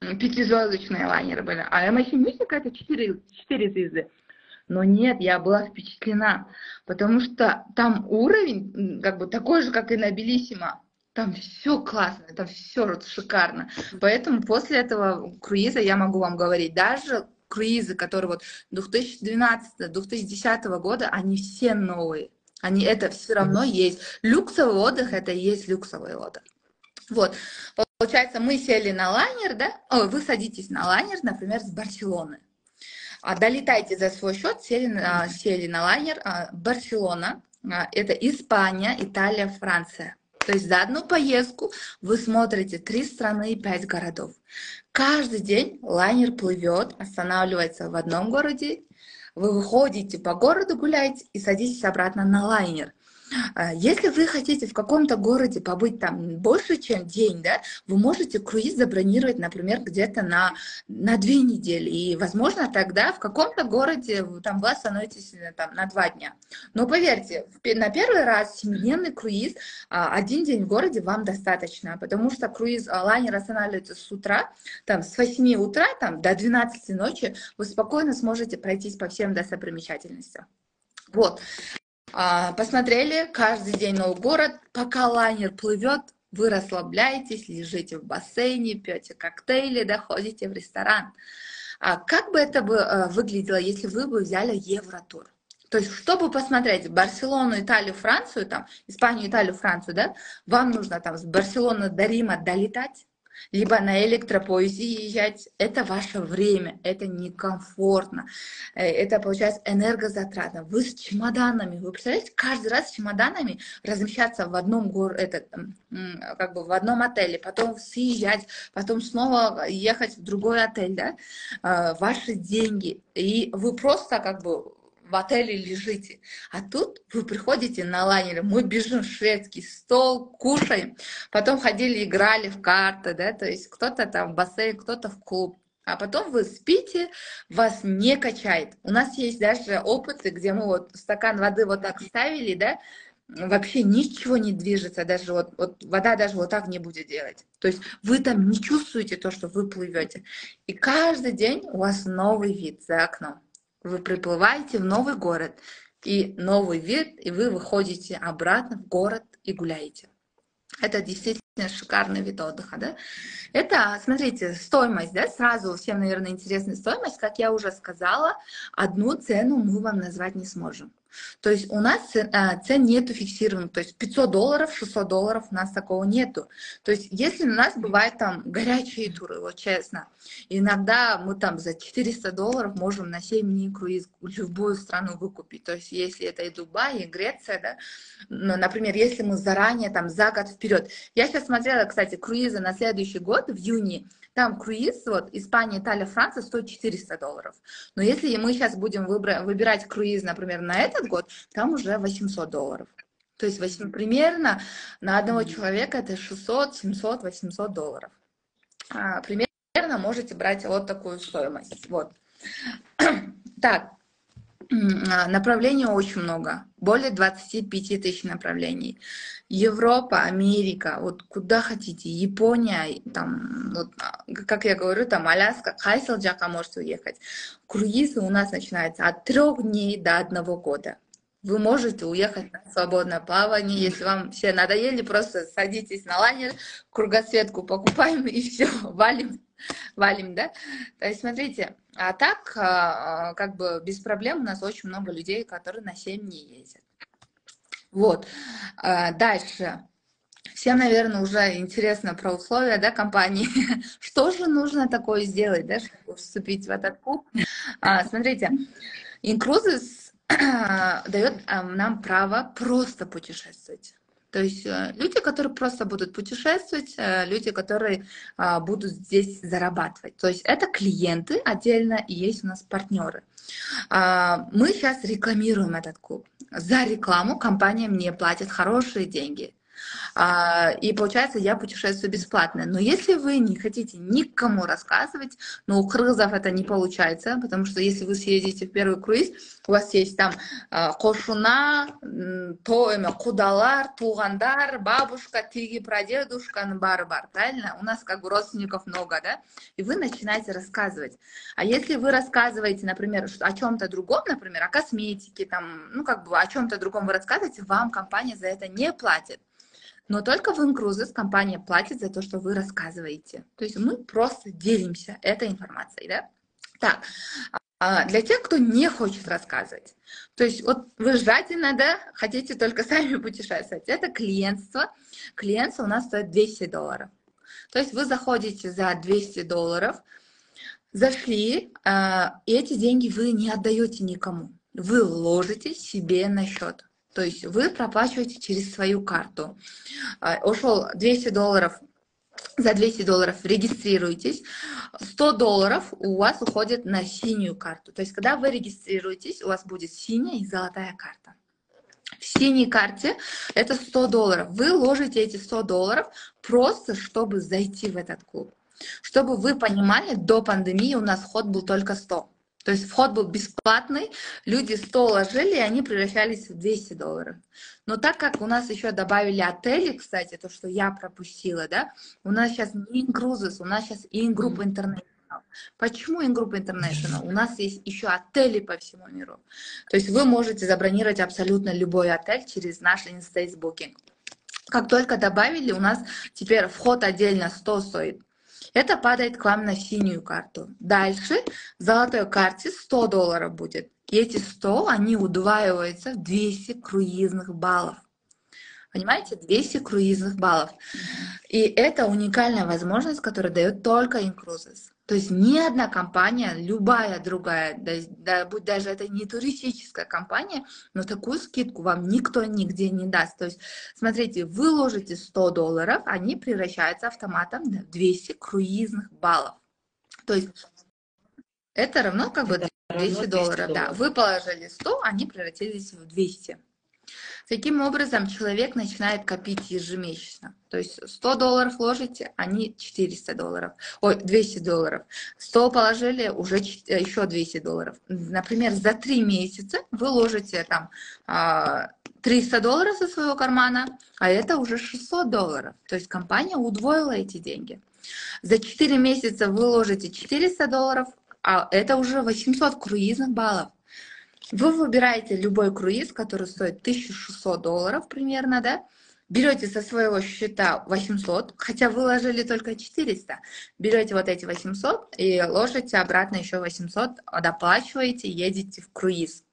пятизвездочные лайнеры были. А MSC Music это 4 звезды. Но нет, я была впечатлена, потому что там уровень как бы такой же, как и на Белиссимо. Там все классно, там все шикарно. Поэтому после этого круиза я могу вам говорить, даже круизы, которые вот 2012-2010 года, они все новые. Они это все равно есть. Люксовый отдых это и есть люксовый отдых. Вот, получается, мы сели на лайнер, да? Ой, вы садитесь на лайнер, например, с Барселоны. Долетайте за свой счет, сели на лайнер. Барселона, это Испания, Италия, Франция. То есть за одну поездку вы смотрите 3 страны и 5 городов. Каждый день лайнер плывет, останавливается в одном городе, вы выходите по городу, гуляете и садитесь обратно на лайнер. Если вы хотите в каком-то городе побыть там больше, чем день, да, вы можете круиз забронировать, например, где-то на 2 недели. И, возможно, тогда в каком-то городе там, вы остановитесь там, на 2 дня. Но поверьте, на первый раз 7-дневный круиз, 1 день в городе вам достаточно, потому что круиз лайнер останавливается с утра, там, с 8 утра там, до 12 ночи, вы спокойно сможете пройтись по всем достопримечательностям. Вот. Посмотрели, каждый день новый город, пока лайнер плывет, вы расслабляетесь, лежите в бассейне, пьете коктейли, да, ходите в ресторан. Как бы это выглядело, если вы бы взяли Евротур? То есть, чтобы посмотреть Барселону, Италию, Францию, там, Испанию, Италию, Францию, да, вам нужно там с Барселоны до Рима долетать, либо на электропоезде езжать. Это ваше время, это некомфортно, это, получается, энергозатратно. Вы с чемоданами, вы представляете, каждый раз с чемоданами размещаться в одном как бы в одном отеле, потом съезжать, потом снова ехать в другой отель, да, ваши деньги, и вы просто как бы в отеле лежите. А тут вы приходите на лайнере, мы бежим в шведский стол, кушаем, потом ходили, играли в карты, да, то есть кто-то там в бассейн, кто-то в клуб. А потом вы спите, вас не качает. У нас есть даже опыты, где мы вот стакан воды вот так ставили, да, вообще ничего не движется, даже вот вода даже вот так не будет делать. То есть вы там не чувствуете то, что вы плывете. И каждый день у вас новый вид за окном. Вы приплываете в новый город, и новый вид, и вы выходите обратно в город и гуляете. Это действительно шикарный вид отдыха, да? Это, смотрите, стоимость, да, сразу всем, наверное, интересна стоимость. Как я уже сказала, одну цену мы вам назвать не сможем. То есть у нас цен нету фиксированных, то есть $500, $600 у нас такого нету. То есть если у нас бывают там горячие туры, вот честно, иногда мы там за $400 можем на 7 дней круиз в любую страну выкупить. То есть если это и Дубай, и Греция, да, например, если мы заранее там за год вперед. Я сейчас смотрела, кстати, круизы на следующий год в июне. Там круиз, вот, Испания, Италия, Франция стоит $400. Но если мы сейчас будем выбирать круиз, например, на этот год, там уже $800. То есть примерно на одного человека это 600, 700, $800. Примерно можете брать вот такую стоимость. Вот. Так, направлений очень много, более 25 тысяч направлений. Европа, Америка, вот куда хотите, Япония, там, вот, как я говорю, там Аляска, Хайселджака можете уехать. Круизы у нас начинаются от 3 дней до 1 года. Вы можете уехать на свободное плавание, если вам все надоели, просто садитесь на лайнер, кругосветку покупаем и все, валим, да? То есть, смотрите, а так, как бы без проблем у нас очень много людей, которые на 7 дней ездят. Вот. Дальше. Всем, наверное, уже интересно про условия, да, компании. Что же нужно такое сделать, да, чтобы вступить в этот клуб? Смотрите, Incruises дает нам право просто путешествовать. То есть люди, которые просто будут путешествовать, люди, которые будут здесь зарабатывать. То есть это клиенты отдельно и есть у нас партнеры. Мы сейчас рекламируем этот клуб. За рекламу компания мне платит хорошие деньги. И получается, я путешествую бесплатно. Но если вы не хотите никому рассказывать, но у кыргызов это не получается, потому что если вы съездите в первый круиз, у вас есть там кошуна, кудалар, тугандар, бабушка, тиги, прадедушка, бар-бар, правильно? У нас как бы родственников много, да? И вы начинаете рассказывать. А если вы рассказываете, например, о чем-то другом, например, о косметике, там, ну как бы о чем-то другом вы рассказываете, вам компания за это не платит. Но только в Incruises компания платит за то, что вы рассказываете. То есть мы просто делимся этой информацией, да? Так, для тех, кто не хочет рассказывать, то есть вот вы жадина, да, хотите только сами путешествовать, это клиентство. Клиентство у нас стоит $200. То есть вы заходите за $200, зашли, и эти деньги вы не отдаете никому. Вы ложите себе на счет. То есть вы проплачиваете через свою карту. Ушел $200, за $200 регистрируетесь, $100 у вас уходит на синюю карту. То есть когда вы регистрируетесь, у вас будет синяя и золотая карта. В синей карте это $100. Вы ложите эти $100 просто, чтобы зайти в этот клуб. Чтобы вы понимали, до пандемии у нас вход был только 100. То есть вход был бесплатный, люди 100 ложили, и они превращались в $200. Но так как у нас еще добавили отели, кстати, то, что я пропустила, да, у нас сейчас не Incruises, у нас сейчас In-Group International. Почему In-Group International? У нас есть еще отели по всему миру. То есть вы можете забронировать абсолютно любой отель через наш In-States Booking. Как только добавили, у нас теперь вход отдельно 100 стоит. Это падает к вам на синюю карту. Дальше в золотой карте $100 будет. И эти 100, они удваиваются в 200 круизных баллов. Понимаете? 200 круизных баллов. И это уникальная возможность, которую дает только Incruises. То есть ни одна компания, любая другая, да, будь даже это не туристическая компания, но такую скидку вам никто нигде не даст. То есть, смотрите, вы ложите $100, они превращаются автоматом в 200 круизных баллов. То есть это равно как бы $200, да. Вы положили 100, они превратились в 200. Таким образом, человек начинает копить ежемесячно. То есть $100 ложите, они $400. Ой, $200. 100 положили, уже еще $200. Например, за 3 месяца вы ложите там $300 со своего кармана, а это уже $600. То есть компания удвоила эти деньги. За 4 месяца вы ложите $400, а это уже 800 круизных баллов. Вы выбираете любой круиз, который стоит $1600 примерно, да? Берете со своего счета 800, хотя вы ложили только 400. Берете вот эти 800 и ложите обратно еще 800, доплачиваете, едете в круиз.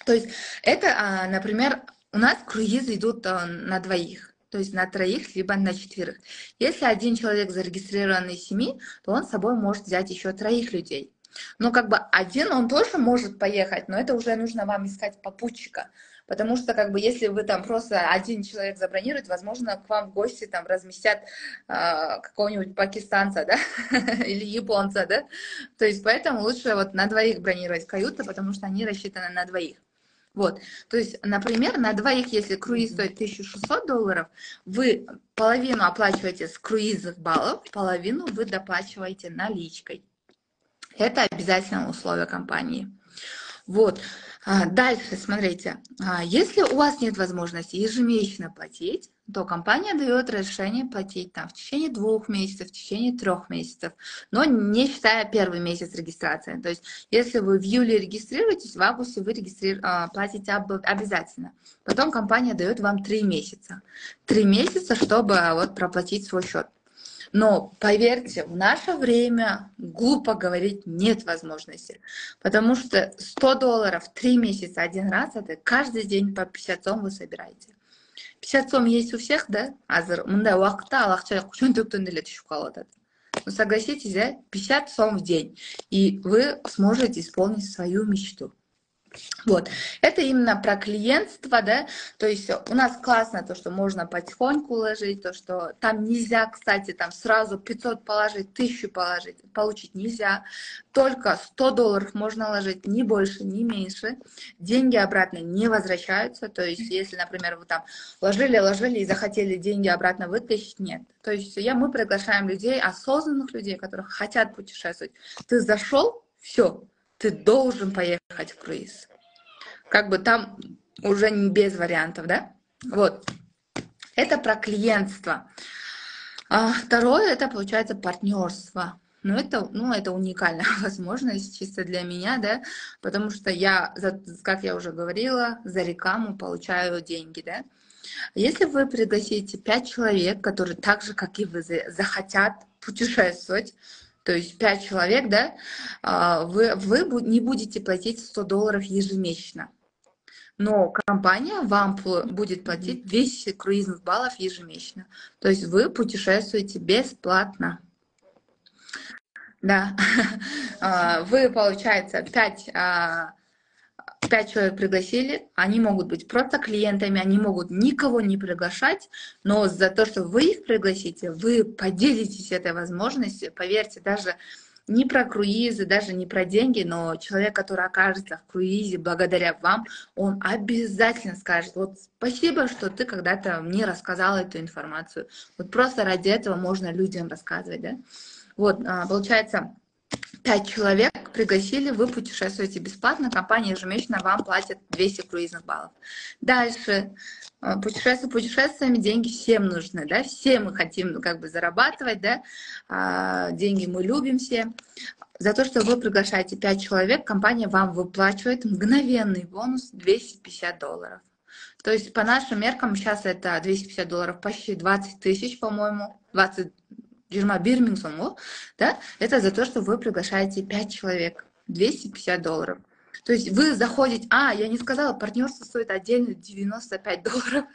То есть это, например, у нас круизы идут на двоих. То есть на 3, либо на 4. Если один человек зарегистрирован из 7, то он с собой может взять еще 3 людей. Но как бы один он тоже может поехать, но это уже нужно вам искать попутчика. Потому что как бы если вы там просто один человек забронируете, возможно, к вам в гости там разместят какого-нибудь пакистанца, да, или японца, да. То есть поэтому лучше вот на 2 бронировать каюты, потому что они рассчитаны на 2. Вот, то есть, например, на 2, если круиз стоит $1600, вы половину оплачиваете с круизных баллов, половину вы доплачиваете наличкой. Это обязательное условие компании. Вот. Дальше, смотрите, если у вас нет возможности ежемесячно платить, то компания дает разрешение платить там, в течение 2 месяцев, в течение 3 месяцев, но не считая первый месяц регистрации. То есть, если вы в июле регистрируетесь, в августе вы платите обязательно. Потом компания дает вам 3 месяца. 3 месяца, чтобы вот проплатить свой счет. Но поверьте, в наше время глупо говорить нет возможности, потому что $100 3 месяца один раз, это каждый день по 50 сом вы собираете. 50 сом есть у всех, да? Ну, согласитесь, да? 50 сом в день, и вы сможете исполнить свою мечту. Вот, это именно про клиентство, да, то есть у нас классно то, что можно потихоньку ложить, то, что там нельзя, кстати, там сразу 500 положить, 1000 положить, получить нельзя, только $100 можно ложить, ни больше, ни меньше, деньги обратно не возвращаются, то есть если, например, вы там ложили и захотели деньги обратно вытащить, нет, то есть мы приглашаем людей, осознанных людей, которые хотят путешествовать, ты зашел, все, ты должен поехать в круиз. Как бы там уже не без вариантов, да? Вот. Это про клиентство. А второе, это получается партнерство. Это уникальная возможность чисто для меня, да, потому что как я уже говорила, за рекламу получаю деньги, да. Если вы пригласите 5 человек, которые так же, как и вы, захотят путешествовать, то есть 5 человек, да, вы не будете платить $100 ежемесячно. Но компания вам будет платить 200 круизных баллов ежемесячно. То есть вы путешествуете бесплатно. Да. Вы, получается, 5 человек пригласили, они могут быть просто клиентами, они могут никого не приглашать, но за то, что вы их пригласите, вы поделитесь этой возможностью. Поверьте, даже не про круизы, даже не про деньги, но человек, который окажется в круизе благодаря вам, он обязательно скажет: вот спасибо, что ты когда-то мне рассказала эту информацию. Вот просто ради этого можно людям рассказывать, да? Вот, получается, 5 человек пригласили, вы путешествуете бесплатно, компания ежемесячно вам платит 200 круизных баллов. Дальше, путешествиями деньги всем нужны, да, все мы хотим как бы зарабатывать, да, деньги мы любим все. За то, что вы приглашаете 5 человек, компания вам выплачивает мгновенный бонус $250. То есть по нашим меркам сейчас это $250, почти 20 тысяч, по-моему, 20 Бирмингсонгу, да, это за то, что вы приглашаете 5 человек, $250. То есть вы заходите, я не сказала, партнерство стоит отдельно $95.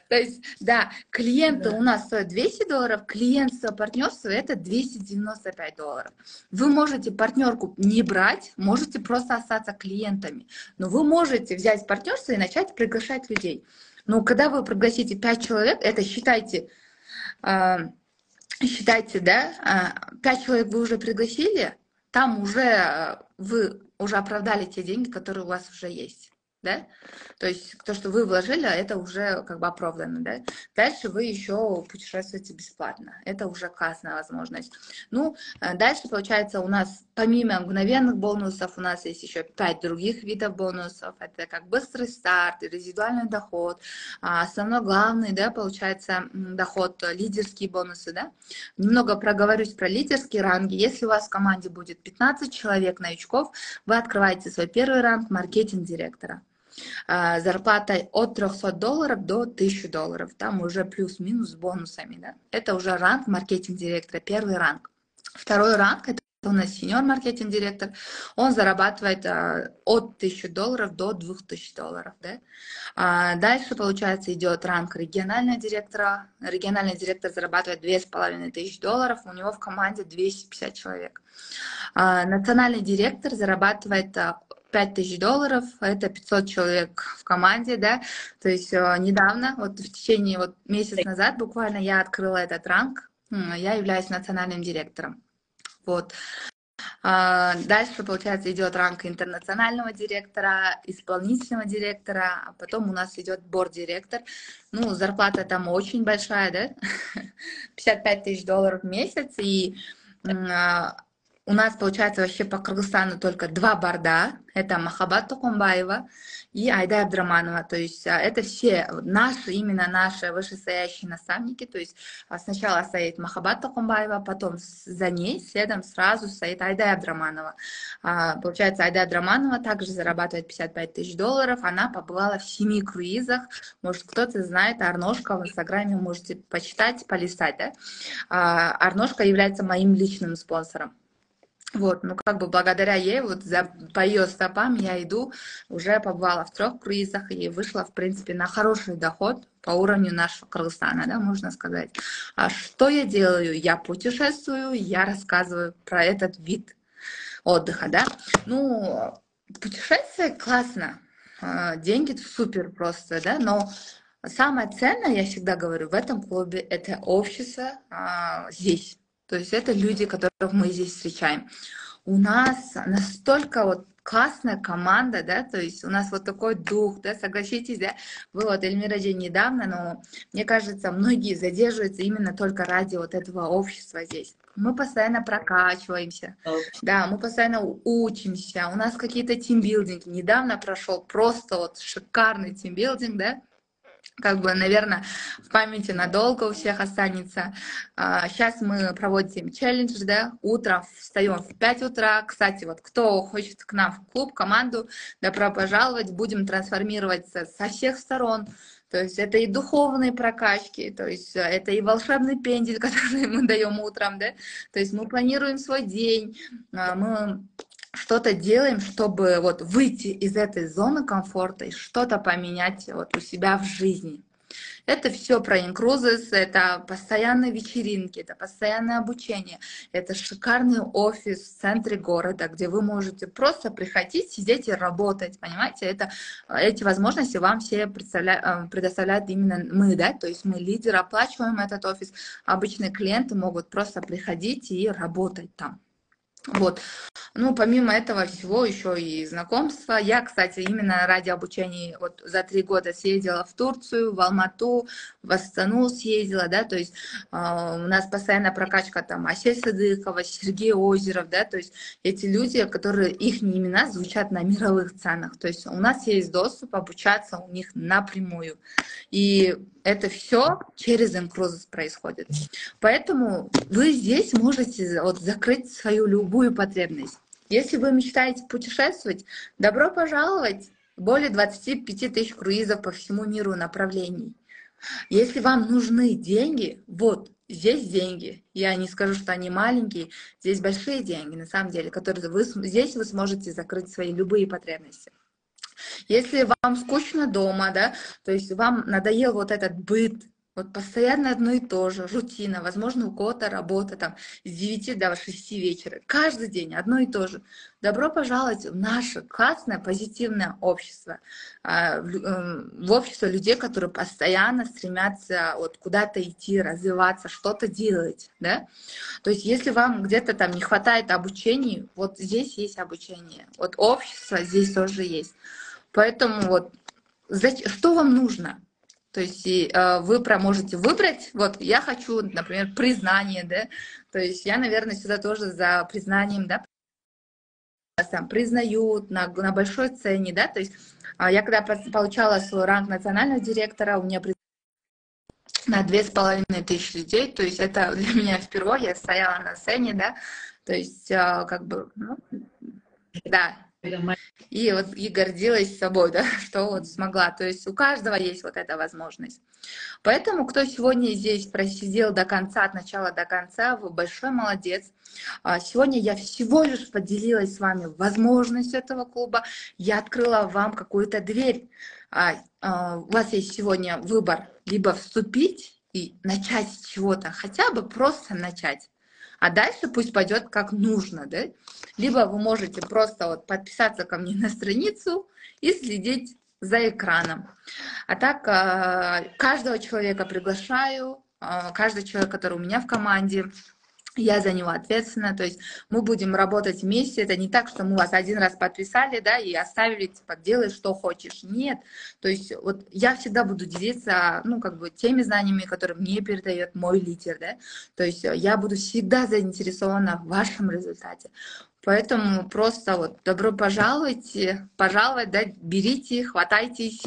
То есть, да, клиенты у нас стоят $200, клиентство, партнерство это $295. Вы можете партнерку не брать, можете просто остаться клиентами, но вы можете взять партнерство и начать приглашать людей. Но когда вы пригласите 5 человек, это считайте, да, 5 человек вы уже пригласили, там уже вы уже оправдали те деньги, которые у вас уже есть. Да? То есть то, что вы вложили, это уже как бы оправдано. Да? Дальше вы еще путешествуете бесплатно. Это уже классная возможность. Дальше, получается, у нас помимо мгновенных бонусов, у нас есть еще 5 других видов бонусов. Это как быстрый старт, резидуальный доход, основной главный, да, получается, доход, лидерские бонусы. Да? Немного проговорюсь про лидерские ранги. Если у вас в команде будет 15 человек новичков, вы открываете свой первый ранг маркетинг-директора. Зарплатой от $300 до $1000. Там уже плюс-минус с бонусами. Да? Это уже ранг маркетинг-директора, первый ранг. Второй ранг — это у нас сеньор маркетинг-директор. Он зарабатывает от $1000 до $2000. Да? Дальше, получается, идет ранг регионального директора. Региональный директор зарабатывает $2500. У него в команде 250 человек. Национальный директор зарабатывает $5000, это 500 человек в команде, да, то есть недавно, вот в течение месяца назад буквально я открыла этот ранг, я являюсь национальным директором, вот. Дальше, получается, идет ранг интернационального директора, исполнительного директора, а потом у нас идет борд-директор. Зарплата там очень большая, да, $55 000 в месяц, и у нас, получается, вообще по Кыргызстану только 2 борда. Это Махаббат Токумбаева и Айда Абдраманова. То есть это все именно наши вышестоящие наставники. То есть сначала стоит Махаббат Токумбаева, потом за ней следом сразу стоит Айда Абдраманова. Получается, Айда Абдраманова также зарабатывает $55 000. Она побывала в 7 круизах. Может, кто-то знает, Арношка в Инстаграме можете почитать, полистать. Да? Арношка является моим личным спонсором. Вот, как бы благодаря ей, по ее стопам я иду, уже побывала в 3 круизах и вышла, в принципе, на хороший доход по уровню нашего Кыргызстана, да, можно сказать. А что я делаю? Я путешествую, я рассказываю про этот вид отдыха, да. Путешествие классно, деньги супер просто, да, но самое ценное, я всегда говорю, в этом клубе это общество здесь. То есть это люди, которых мы здесь встречаем. У нас настолько вот классная команда, да, то есть у нас вот такой дух, да, согласитесь, да, вы вот Эльмира день недавно, но мне кажется, многие задерживаются именно только ради вот этого общества здесь. Мы постоянно прокачиваемся, да, мы постоянно учимся, у нас какие-то тимбилдинги. Недавно прошел просто вот шикарный тимбилдинг, да, как бы, наверное, в памяти надолго у всех останется. Сейчас мы проводим челлендж, да, утром встаем в 5 утра. Кстати, вот кто хочет к нам в клуб, команду, добро пожаловать, будем трансформироваться со всех сторон. То есть это и духовные прокачки, то есть это и волшебный пендель, который мы даем утром, да. То есть мы планируем свой день, мы что-то делаем, чтобы вот выйти из этой зоны комфорта и что-то поменять вот у себя в жизни. Это все про инкрузес, это постоянные вечеринки, это постоянное обучение, это шикарный офис в центре города, где вы можете просто приходить, сидеть и работать, понимаете? Эти возможности вам все предоставляют именно мы, да, то есть мы лидеры, оплачиваем этот офис, обычные клиенты могут просто приходить и работать там. Вот. Ну, помимо этого всего, еще и знакомства. Я, кстати, именно ради обучения вот за 3 года съездила в Турцию, в Алмату, в Астану съездила, да, то есть у нас постоянно прокачка там Асель Садыкова, Сергей Озеров, да, то есть эти люди, которые, их имена звучат на мировых ценах, то есть у нас есть доступ обучаться у них напрямую. И это все через инкрузис происходит. Поэтому вы здесь можете вот закрыть свою любую потребность. Если вы мечтаете путешествовать, добро пожаловать! Более 25 тысяч круизов по всему миру направлений. Если вам нужны деньги, вот здесь деньги. Я не скажу, что они маленькие, здесь большие деньги, на самом деле, которые здесь вы сможете закрыть свои любые потребности. Если вам скучно дома, да, то есть вам надоел вот этот быт, вот постоянно одно и то же, рутина, возможно, у кого-то работа там с 9 до 6 вечера, каждый день одно и то же. Добро пожаловать в наше классное, позитивное общество, в общество людей, которые постоянно стремятся вот куда-то идти, развиваться, что-то делать, да. То есть если вам где-то там не хватает обучения, вот здесь есть обучение, вот общество здесь тоже есть. Поэтому вот что вам нужно? То есть вы можете выбрать, вот я хочу, например, признание, да, то есть я, наверное, сюда тоже за признанием, да, вас там признают на большой цене, да, то есть я когда получала свой ранг национального директора, у меня на 2500 людей, то есть это для меня впервые, я стояла на сцене, да, то есть как бы, ну, да, и вот и гордилась собой, да, что вот смогла. То есть у каждого есть вот эта возможность. Поэтому, кто сегодня здесь просидел до конца, от начала до конца, вы большой молодец. Сегодня я всего лишь поделилась с вами возможностью этого клуба. Я открыла вам какую-то дверь. У вас есть сегодня выбор либо вступить и начать с чего-то, хотя бы просто начать. А дальше пусть пойдет как нужно, да? Либо вы можете просто вот подписаться ко мне на страницу и следить за экраном. А так каждого человека приглашаю, каждый человек, который у меня в команде, я за него ответственна, то есть мы будем работать вместе, это не так, что мы вас один раз подписали, да, и оставили, типа, делай, что хочешь, нет, то есть вот я всегда буду делиться, ну, как бы, теми знаниями, которые мне передает мой лидер, да, то есть я буду всегда заинтересована в вашем результате, поэтому просто вот добро пожаловать, да, берите, хватайтесь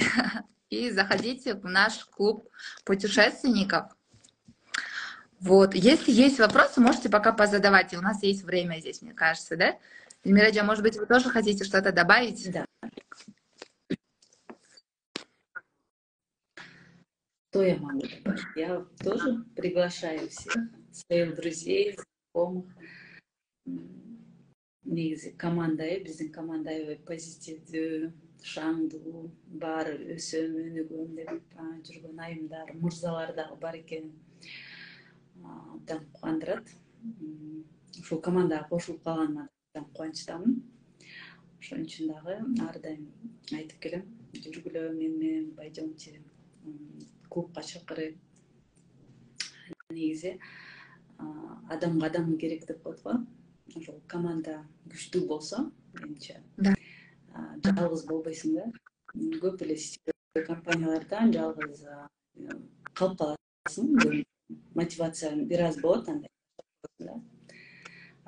и заходите в наш клуб путешественников. Вот. Если есть вопросы, можете пока позадавать. И у нас есть время здесь, мне кажется, да? Мирадия, может быть, вы тоже хотите что-то добавить? Да. Что я могу добавить? Я тоже приглашаю всех своих друзей, знакомых. Негізі командайы, биздин командайы позитивдүү, шаңдуу, бар өсөм, өнүгөм деп жүргөн айымдар, мырзалар дагы бар экени абдан кубандырат. Ушул командага кошулуп калганыма абдан кубанычтамын. Ошон үчүн дагы ар дайым айтып келем, жүргүлө мен менен Байжомчу клубка чакырып. Негизи адамга адам керек деп коет го. Ошол команда күчтүү болсо, менимче Да. жалгыз болбойсуң да. Көп эле сетевой компаниялардан жалгыз калып каласың. Мотивацияң бир аз болот андай.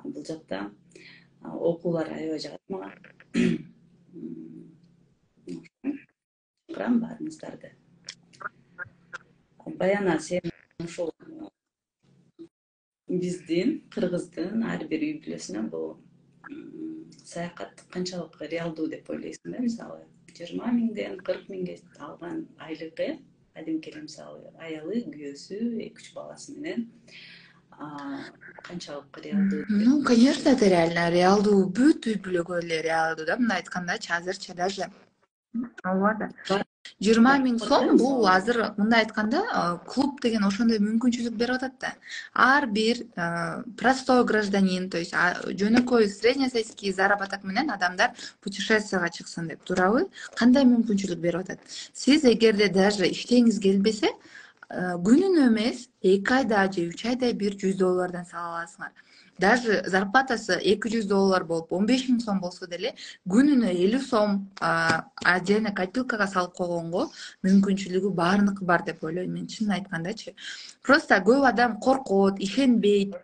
Бул жакта окуулар аябай жагат мага. Чакырам баарыңыздарды. Баяна, сен ушул биздин кыргыздын ар бир үй бүлөсүнө бул саякат канчалык реалдуу деп ойлойсуң да? Мисалы 20 миңден 40 миңге алган айлыгы кадимки эле мисалы аялы, күйөөсү, 2-3 баласы менен канчалык реалдуу? Ну, конечно, это реально реалдуу, бүт үй бүлөгө эле реалдуу да. Мындай айткандачы азырчы даже. Ооба. 20 миң сом бул азыр мындай айтканда клуб деген ошондой мүмкүнчүлүк берип атат да. Ар бир простой гражданин, то есть жөнөкөй среднестатистический заработок менен адамдар путешествияга чыксын деп, туурабы? Кандай мүмкүнчүлүк берип атат? Сиз эгерде даже иштегиңиз келбесе, күнүнө эмес, 2 айда же 3 айда бир $100 сала аласыңар. Даже зарплатасы $200 болуп 15 миң сом болсо деле күнүнө 50 сом отдельно копилкага салып койгонго мүмкүнчүлүгү баарыныкы бар деп ойлойм мен, чынын айткандачы. Просто көп адам коркот, ишенбейт.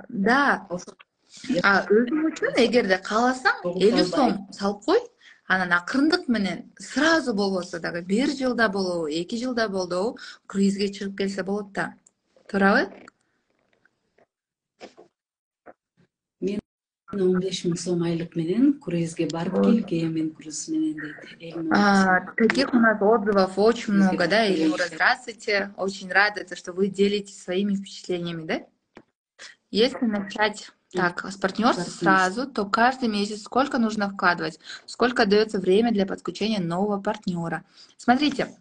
Да. Өзүң үчүн эгерде кааласаң 50 сом салып кой, анан акырындык менен сразу болбосо дагы 1 жылда болобу, 2 жылда болобу круизге чыгып келсе болот да. Туурабы? Мен 15 миң сом айлык менен круизге барып келгем, мен круиз менен дейт. Таких у нас отзывов очень много, да, Эльмура, здравствуйте. Очень рада, что вы делитесь своими впечатлениями, да? Если начать так с партнерства сразу, то каждый месяц сколько нужно вкладывать, сколько дается время для подключения нового партнера. Смотрите,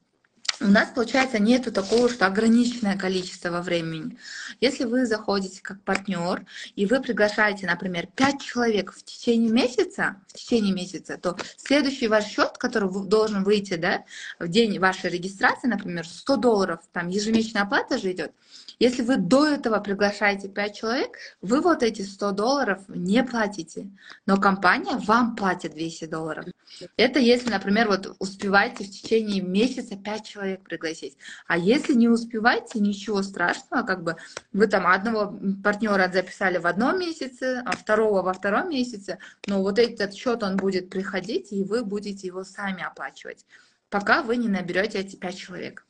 у нас, получается, нету такого, что ограниченное количество во времени. Если вы заходите как партнер, и вы приглашаете, например, 5 человек в течение месяца, то следующий ваш счет, который должен выйти, да, в день вашей регистрации, например, $100, там ежемесячная оплата же идет. Если вы до этого приглашаете 5 человек, вы вот эти $100 не платите, но компания вам платит $200. Это если, например, вот успеваете в течение месяца 5 человек пригласить. А если не успеваете, ничего страшного, как бы вы там одного партнера записали в одном месяце, а второго во втором месяце, но вот этот счет он будет приходить, и вы будете его сами оплачивать, пока вы не наберете эти 5 человек.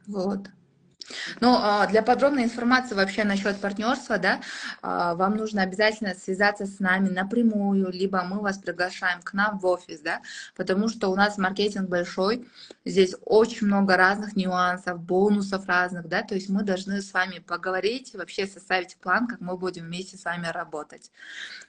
Вот. Но для подробной информации вообще насчет партнерства, да, вам нужно обязательно связаться с нами напрямую, либо мы вас приглашаем к нам в офис, да, потому что у нас маркетинг большой, здесь очень много разных нюансов, бонусов разных, да, то есть мы должны с вами поговорить, вообще составить план, как мы будем вместе с вами работать.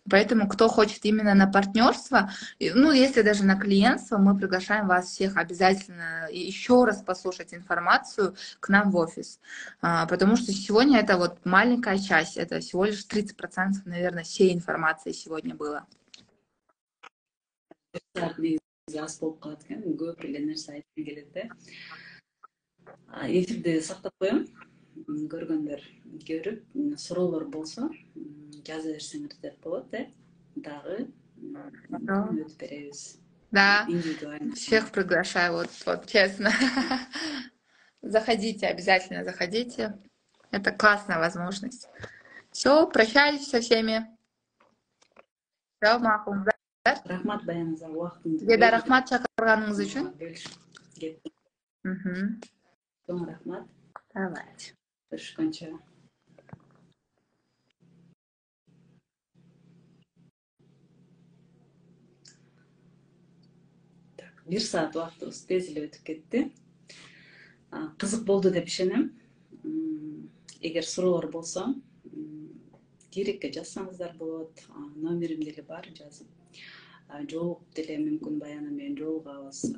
Поэтому, кто хочет именно на партнерство, ну, если даже на клиентство, мы приглашаем вас всех обязательно еще раз послушать информацию к нам в офис. Потому что сегодня это вот маленькая часть, это всего лишь 30%, наверное, всей информации сегодня было. Эфирди сактап коем. Көргөндөр көрүп, суроолор болсо жаза берсеңиздер болот, дагы өтүп беребиз. Да, всех приглашаю, вот честно. Заходите, обязательно заходите. Это классная возможность. Все, прощаюсь со всеми. Все, мақұл. Рахмат, Баян, за уақытыңды. Сізге де рахмат шақырғаныңыз үшін. Рахмат. Давайте. Görüşкөнчө. Бир саат убактыбыз тез эле өтүп кетти. Кызык болду деп ишенем. Эгер суроолор болсо, директке жазсаңыздар болот. Номерим деле бар, жазып. Жолугуп деле мүмкүн Баяна менен жолугабыз.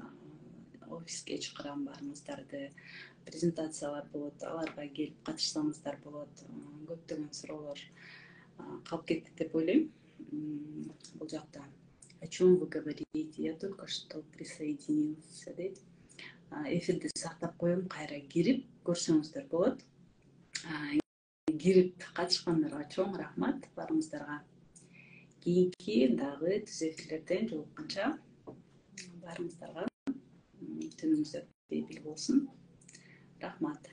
Офиске чакырам баарыңыздарды. презентациялар болот, аларга келип катышсаңыздар болот. Көптөгөн суроолор калып кетти деп ойлойм. Бул жакта о чем вы говорите? Я только что присоединился дейт. Эфирди сактап коем, кайра кирип көрсөңүздөр болот. Кирип катышкандарга чоң рахмат баарыңыздарга. Кийинки дагы түз эфирлерден жолукканча баарыңыздарга түнүңүздөр бейпил болсун. Рахмат.